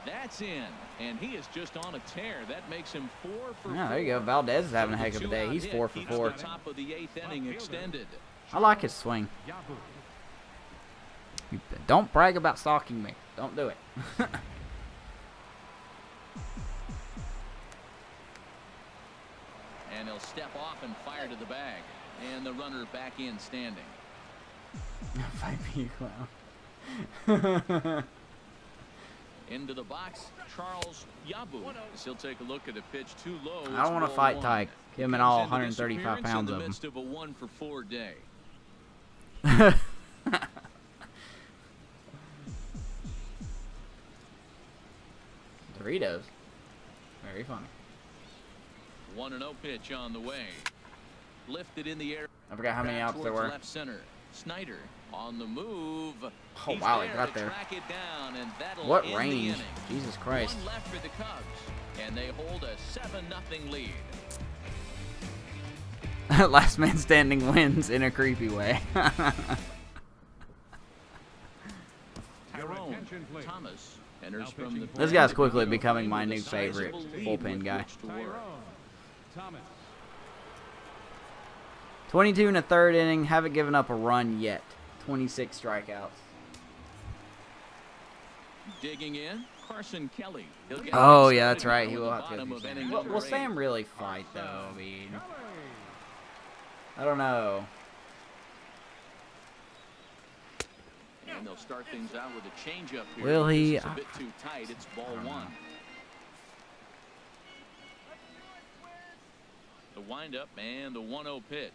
That's in, and he is just on a tear. That makes him 4 for
Yeah, there you
4.
go. Valdez is having a heck of a
The
day.
2-out
He's
hit
4 for
keeps
4.
the top of the 8th inning extended.
I like his swing.
Yabu.
Don't brag about stalking me. Don't do it.
And he'll step off and fire to the bag. And the runner back in standing.
Fight me, you clown.
Into the box, Charles Yabu. As he'll take a look at a pitch too low.
I don't want to fight Tyke. Him and all 135 pounds
in
of
the
him.
midst of a 1-for-4 day.
Doritos. Very funny.
1-0 pitch on the way. Lifted in the air.
I forgot how many
Back
outs there
towards
were.
Left center. Snyder on the move.
Oh,
He's
wow, he
there
got
to
there.
track it down, and that'll
What
end the
range?
inning.
Jesus Christ.
1 left for the Cubs, and they hold a 7-0 lead.
Last man standing wins in a creepy way.
Tyrone
attention, please.
Thomas enters
Now
from the
pitching
This
for
guy's
the
quickly
Cubs
becoming my
with a
new favorite
sizable lead
bullpen
with
guy.
which to work.
Tyrone Thomas.
22 in the 3rd inning. Haven't given up a run yet. 26 strikeouts.
Digging in, Carson Kelly. He'll get
Oh,
it
yeah, that's
started
right.
now
He
in
will
the
have to
bottom
go
of
through
inning
Sam. Will
number 8.
Sam really fight, though? I mean,
Kelly.
I don't know.
And they'll start things out with a changeup here.
Will he?
This is a bit too tight. It's ball 1. The windup and the 1-0 pitch.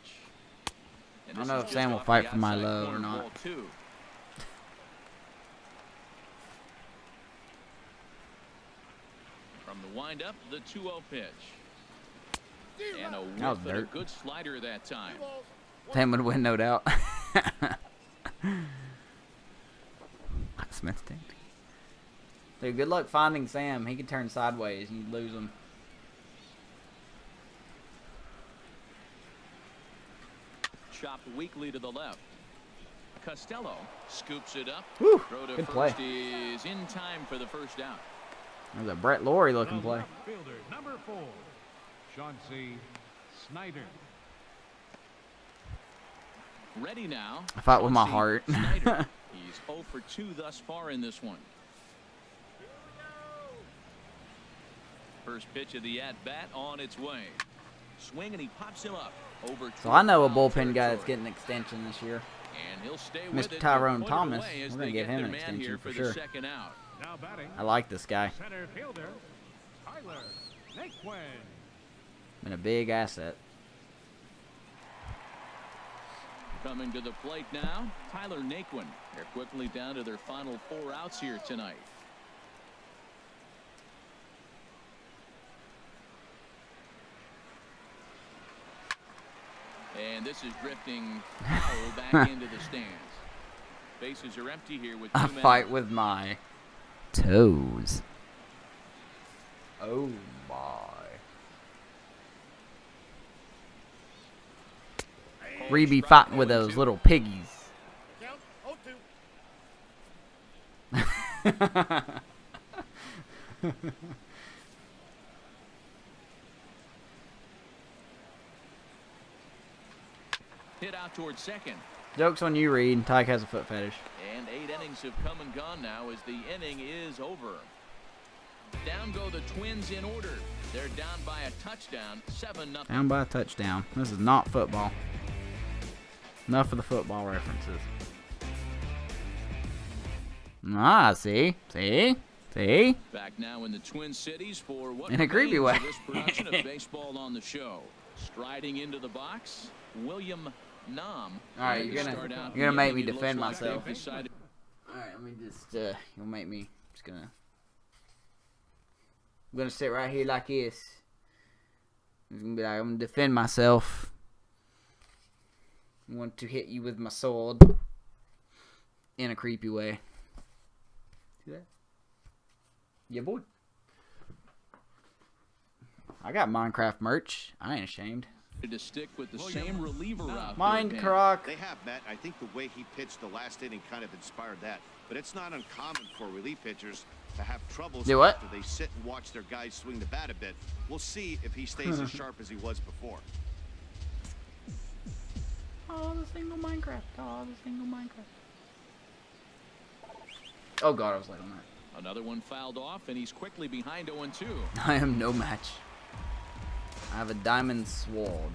And
I don't
this
know
is
if
just
Sam will
off
fight
the
for my
outside
love or
corner,
not.
ball 2. From the windup, the 2-0 pitch. And a
That was
whiff and a
dirt.
good slider that time.
Sam would win, no doubt. Smith stinks. Dude, good luck finding Sam. He could turn sideways and you'd lose him.
Chopped weakly to the left. Costello scoops it up.
Whew,
Throw to
good
first
play.
is in time for the first out.
That was a Brett Laurie looking
The
play.
left fielder, number 4, Chauncey Snyder.
Ready now.
I fought with my
Chauncey
heart.
Snyder. He's 0 for 2 thus far in this one. First pitch of the at-bat on its way. Swing, and he pops him up over.
So I know a
12
bullpen guy that's
territory.
getting an extension this year.
And he'll stay with
Mr.
it.
Tyrone
Put it
Thomas.
away as
We're gonna
they
give
get
him
their
an
man
extension
here
for
the
sure.
second out.
Now batting,
I like this guy.
center fielder, Tyler Naquin.
Been a big asset.
Coming to the plate now, Tyler Naquin. They're quickly down to their final 4 outs here tonight. And this is drifting foul back into the stands. Bases are empty here with 2
I
men.
fight with my toes. Oh my. Reeby fighting with those little piggies.
Hit out towards second.
Joke's on you, Reed. Tyke has a foot fetish.
And 8 innings have come and gone now as the inning is over. Down go the Twins in order. They're down by a touchdown, 7-0.
Down by a touchdown. This is not football. Enough of the football references. Ah, see? See? See?
Back now in the Twin Cities for what
In a creepy
remains
way.
of this production of Baseball on the Show. Striding into the box, William Nam.
All right,
And
you're
to
gonna
start out
you're gonna
the
make me
inning, it
defend
looks like
myself.
they've decided-
All right, let me just you'll make me just gonna. I'm gonna sit right here like this. I'm gonna be like, I'm gonna defend myself. I want to hit you with my sword in a creepy way. See that? Yeah, boy. I got Minecraft merch. I ain't ashamed.
to stick with the same reliever out
Mind
there.
crock.
They have, Matt. I think the way he pitched the last inning kind of inspired that. But it's not uncommon for relief pitchers to have troubles
Do what?
after they sit and watch their guys swing the bat a bit. We'll see if he stays as sharp as he was before.
Oh, the single Minecraft. Oh, the single Minecraft. Oh god, I was late on that.
Another one fouled off, and he's quickly behind 0-2.
I am no match. I have a diamond sword.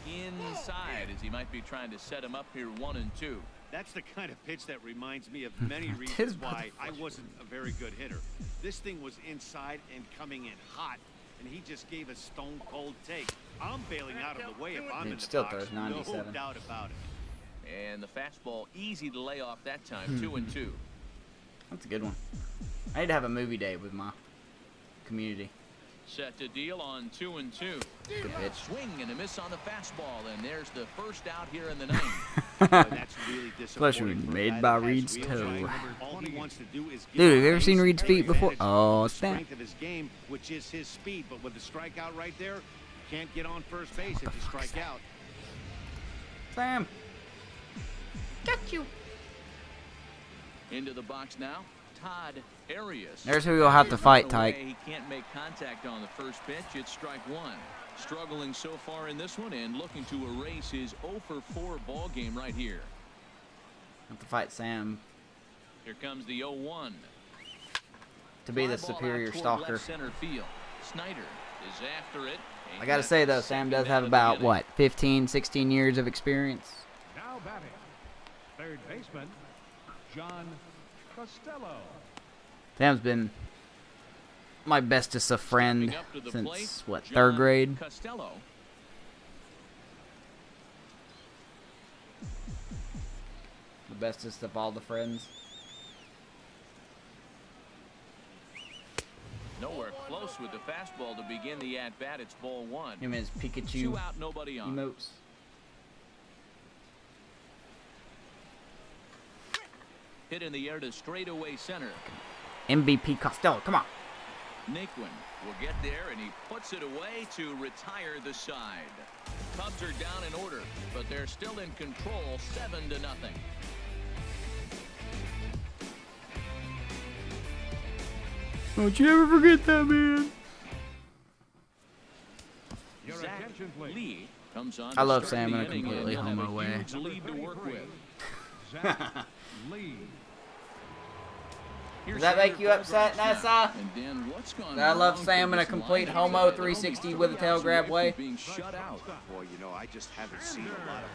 Inside, as he might be trying to set him up here 1-2.
That's the kind of pitch that reminds me of many
Tis
reasons why I
motherfucker.
wasn't a very good hitter. This thing was inside and coming in hot, and he just gave a stone-cold take. I'm bailing out of the way if I'm
Dude,
in the
still
box.
throws
No
97.
doubt about it.
And the fastball easy to lay off that time, 2-2.
That's a good one. I need to have a movie day with my community.
Set to deal on 2-2.
Good pitch.
Swing and a miss on the fastball, and there's the first out here in the ninth.
Boy, that's really
Flesh
disappointing. for a
made
guy
by
that has
Reed's
real
toe.
drive. All he wants to do is get
Dude, have
on
you ever seen
base,
Reed's
take
feet before?
advantage
Oh,
of the
snap.
strength of his game, which is his speed. But with the strikeout right there, can't get on first base if you strike out.
Sam. Got you.
Into the box now, Todd Arias.
There's who you'll have to fight, Tyke.
He can't make contact on the first pitch. It's strike one. Struggling so far in this one and looking to erase his 0-for-4 ball game right here.
Have to fight Sam
Here comes the 0-1.
to be the
Fly ball out
superior
toward
stalker.
left center field. Snyder is after it.
I gotta say though, Sam does have about, what, 15, 16 years of experience?
Now batting, third baseman, John Costello.
Sam's been my bestest of friend
Stepping up to the
since,
plate,
what,
John
3rd grade?
Costello.
The bestest of all the friends.
Nowhere close with the fastball to begin the at-bat. It's ball one.
Him and his Pikachu
2 out, nobody on.
emotes.
Hit in the air to straightaway center.
MVP Costello, come on.
Naquin will get there, and he puts it away to retire the side. Cubs are down in order, but they're still in control, 7-0.
Don't you ever forget that, man.
Your
Zach
attention, please.
Lee comes on.
I
to
love
start
Sam
the
in a
inning,
completely
and he'll have
homo
a
way.
huge lead to work with.
Zach Lee.
Here's
Does that make
Xander
you upset,
Bogaerts now.
Nessa?
And Dan, what's gone
That I love
wrong
Sam
for
in a
this
complete
line?
homo 360 with a tail grab way.
Being shut out.
Boy, you know, I just haven't seen a lot of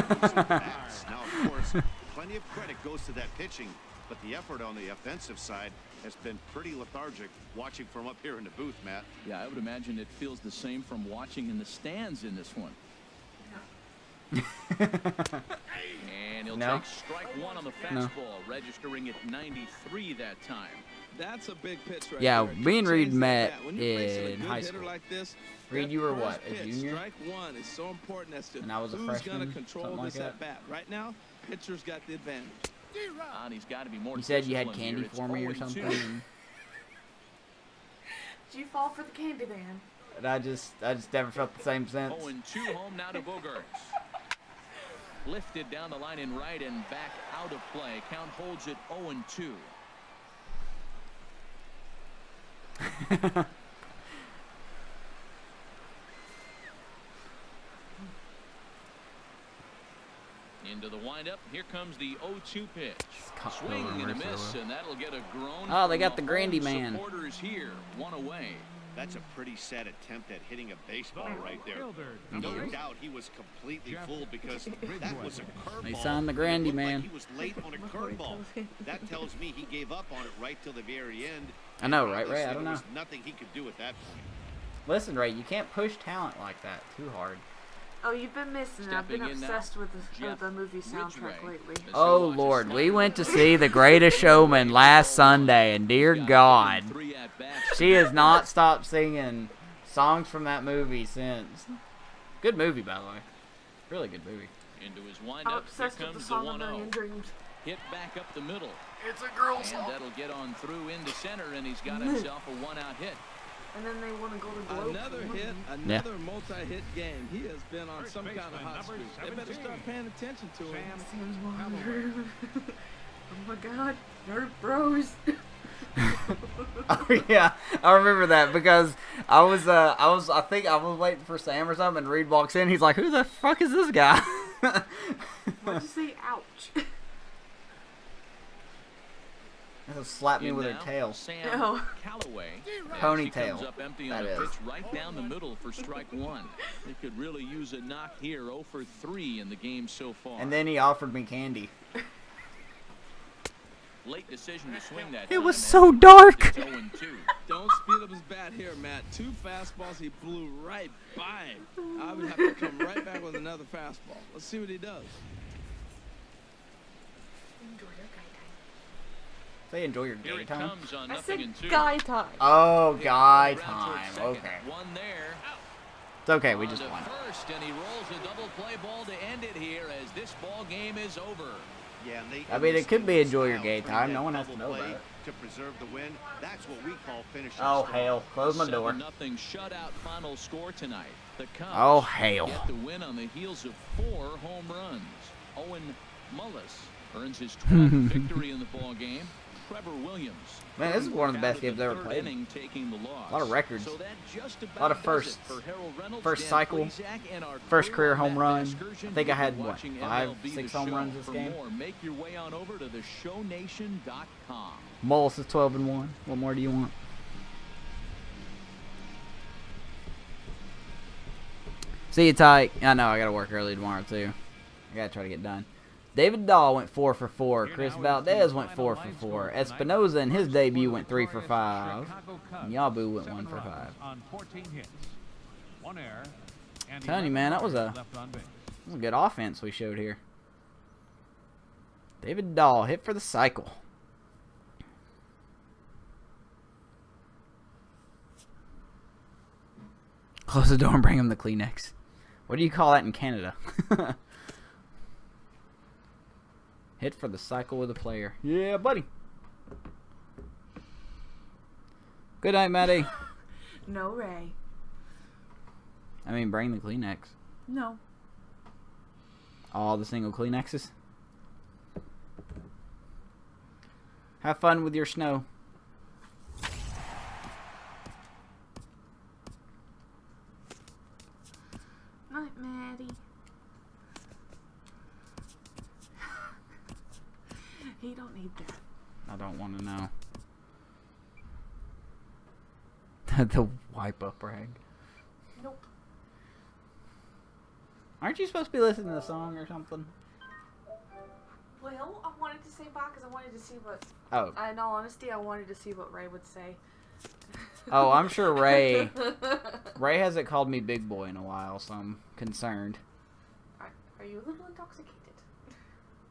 fight losing bats. Now, of course, plenty of credit goes to that pitching, but the effort on the offensive side has been pretty lethargic watching from up here in the booth, Matt.
Yeah, I would imagine it feels the same from watching in the stands in this one. And he'll
No.
take strike one on the fastball, registering at 93 that time.
That's a big pitch right
Yeah,
there.
me and Reed
Change that
met
bat. When you're facing a
in
good
high
hitter
school.
like this,
Reed,
that
you were
first
what, a
pitch,
junior?
Strike one is so important as to
And I was a
who's
freshman,
going to control
something like
this
that?
at bat. Right now, pitcher's got the advantage.
And he's got to be more.
You said you had
disciplined
candy
here. It's
for me or
0-2.
something, and
Did you fall for the candy van?
I just never felt the same since.
0-2 home now to Bogaerts. Lifted down the line in right and back out of play. Count holds it 0-2. Into the windup. Here comes the 0-2 pitch.
Caught
Swing
Pablo
and a
reverse
miss,
over.
and that'll get a groan.
Oh, they
from
got the Grandy
home
man.
Supporters here, one away.
That's a pretty sad attempt at hitting a baseball right there.
Fielder,
No
number 8.
doubt he was completely fooled because that was a curveball.
They signed the Grandy
It looked
man.
Like he was late on a curveball. That tells me he gave up on it right till the very end.
I know, right,
Obviously,
Ray? I don't
there
know.
was nothing he could do at that point.
Listen, Ray, you can't push talent like that too hard.
Oh, you've been missing it. I've been
Stepping in now,
obsessed with
Jeff
the movie soundtrack
Ridgway.
lately.
As
Oh,
he watches
Lord, we
Snyder
went to
work.
see The Greatest Showman last Sunday, and dear
Got
God,
3 at-bats.
she has not stopped singing songs from that movie since. Good movie, by the way. Really good movie.
Into his
I'm
windup. Here
obsessed with the
comes the
song A Million
1-0.
Dreams.
Hit back up the middle.
It's a girl
And that'll get on through into center, and he's got himself a 1-out hit.
And then they want to go to Globe.
Another
for
hit,
one.
another multi-hit game. He has been on
First
some kind of
baseman,
hot
number
streak. They better
17.
start paying attention to him.
Sam's
Pablo.
Water. Oh my God, Nerf Bros.
Oh yeah, I remember that because I think I was waiting for Sam or something, and Reed walks in. He's like, "Who the fuck is this guy?"
Why'd you say ouch?
She'll slap me
In
with her
now,
tail.
Sam
No.
Callaway.
Ponytail,
She comes up empty on
that
a
is.
pitch right down the middle for strike one. They could really use a knock here. 0 for 3 in the game so far.
And then he offered me candy.
Late decision to swing that.
It
time,
was
and
so dark.
it's 0-2.
Don't speed up his bat here, Matt. 2 fastballs, he blew right by him. I would have to come right back with another fastball. Let's see what he does.
Say enjoy your
Here
gay
it
time.
comes on
I
nothing
said
and 2.
guy time.
Oh, guy
Around
time.
towards second.
Okay,
One there.
it's okay. We
On
just
to
won.
first, and he rolls a double play ball to end it here as this ball game is over.
Yeah, and they
I mean, it could be enjoy your
style,
gay
turning
time.
that
No one has to
double
know
play
about it.
to preserve the win. That's what we call finishing
Oh
strong.
hell! Close my door.
7-0 shutout final score tonight. The Cubs
Oh hell!
get the win on the heels of 4 home runs. Owen Mullis earns his 12th victory in the ball game. Trevor Williams.
Man, this is one of the
out
best games I've ever
third
played.
inning, taking the loss.
A lot of records.
So that just about
A lot of
does
firsts.
it for Harold Reynolds,
First
Dan
cycle.
Plesac, and our
First
crew
career
on
home
that
run.
excursion.
I think I had,
You've been
what,
watching
5,
MLB
6
The
home
Show.
runs this
For
game?
more, make your way on over to theshownation.com.
Mullis is 12-1. What more do you want? See you, Tyke. I know I gotta work early tomorrow too. I gotta try to get done. David Dahl went 4 for 4. Chris Valdez went 4 for 4. Espinoza in his debut went 3 for 5. And Yabu went 1 for 5.
On 14 hits. 1 error. And
Telling you, man, that was a
left on base.
good offense we showed here. David Dahl hit for the cycle. Close the door and bring him the Kleenex. What do you call that in Canada? Hit for the cycle with a player. Yeah, buddy. Good night, Maddie.
No, Ray.
I mean, bring the Kleenex.
No.
All the single Kleenexes. Have fun with your snow.
Night, Maddie. He don't need that.
I don't want to know. The wipe up rag.
Nope.
Aren't you supposed to be listening to the song or something?
Well, I wanted to say bye because I wanted to see what.
Oh.
In all honesty, I wanted to see what Ray would say.
Oh, I'm sure Ray hasn't called me big boy in a while, so I'm concerned.
Are you a little intoxicated?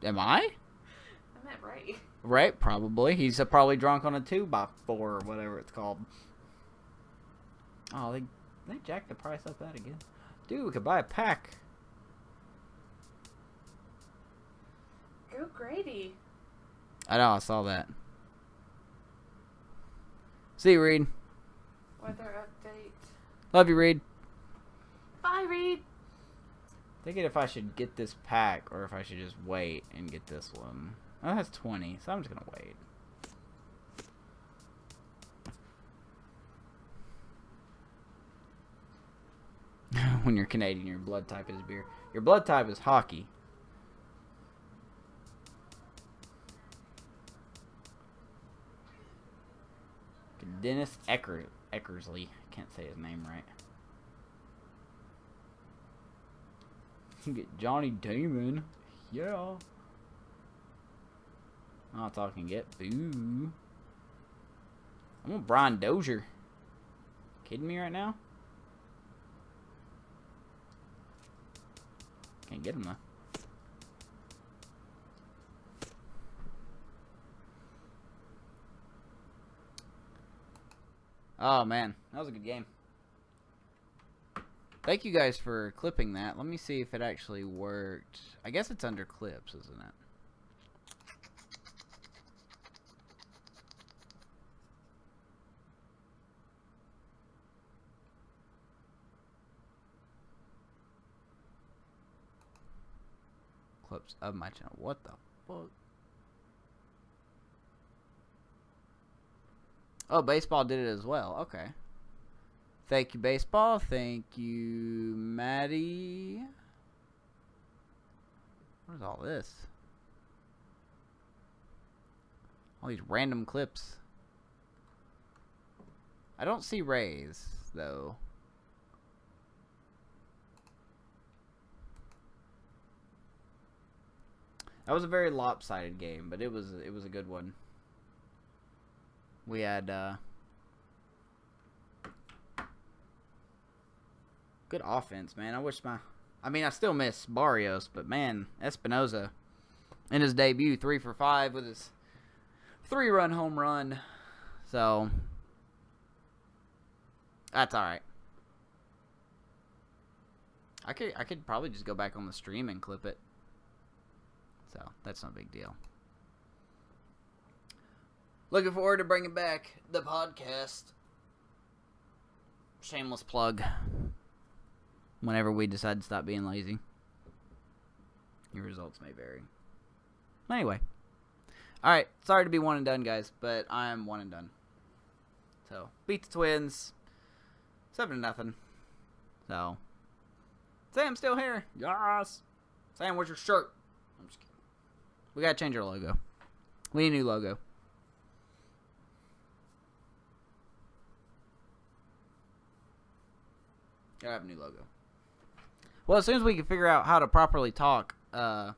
Am I?
I meant Ray.
Ray, probably. He's probably drunk on a 2x4 or whatever it's called. Oh, they jacked the price up that again. Dude, we could buy a pack.
Go Grady.
I know, I saw that. See you, Reed.
Weather update.
Love you, Reed.
Bye, Reed.
Thinking if I should get this pack or if I should just wait and get this one. Oh, that's 20, so I'm just gonna wait. When you're Canadian, your blood type is beer. Your blood type is hockey. Dennis Eckersley. Can't say his name right. You get Johnny Damon. Yeah. That's all I can get. Boo. I want Brian Dozier. Kidding me right now? Can't get him though. Oh man, that was a good game. Thank you guys for clipping that. Let me see if it actually worked. I guess it's under clips, isn't it? Clips of my channel. What the fuck? Oh, baseball did it as well. Okay. Thank you, baseball. Thank you, Maddie. What is all this? All these random clips. I don't see Rays, though. That was a very lopsided game, but it was a good one. We had good offense, man. I still miss Barrios, but man, Espinoza in his debut 3 for 5 with his 3-run home run. So that's all right. I could probably just go back on the stream and clip it. So that's no big deal. Looking forward to bringing back the podcast. Shameless plug. Whenever we decide to stop being lazy. Your results may vary. Anyway. Alright, sorry to be one and done, guys, but I'm one and done. So, beat the Twins. 7-0. So, Sam's still here. Yes. Sam, where's your shirt? I'm just kidding. We gotta change our logo. We need a new logo. Gotta have a new logo. Well, as soon as we can figure out how to properly talk, where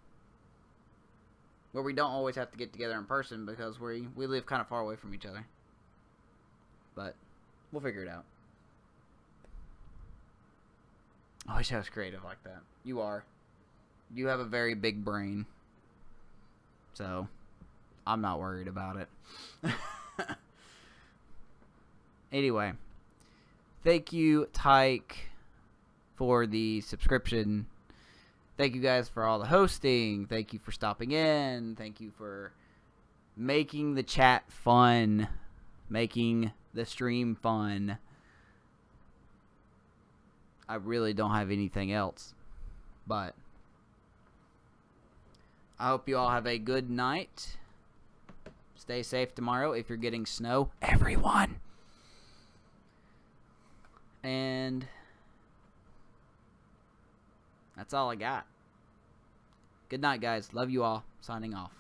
we don't always have to get together in person because we live kind of far away from each other. But we'll figure it out. I wish I was creative like that. You are. You have a very big brain. So, I'm not worried about it. Anyway. Thank you, Tyke, for the subscription. Thank you guys for all the hosting. Thank you for stopping in. Thank you for making the chat fun. Making the stream fun. I really don't have anything else. But I hope you all have a good night. Stay safe tomorrow if you're getting snow. Everyone. And that's all I got. Good night, guys. Love you all. Signing off.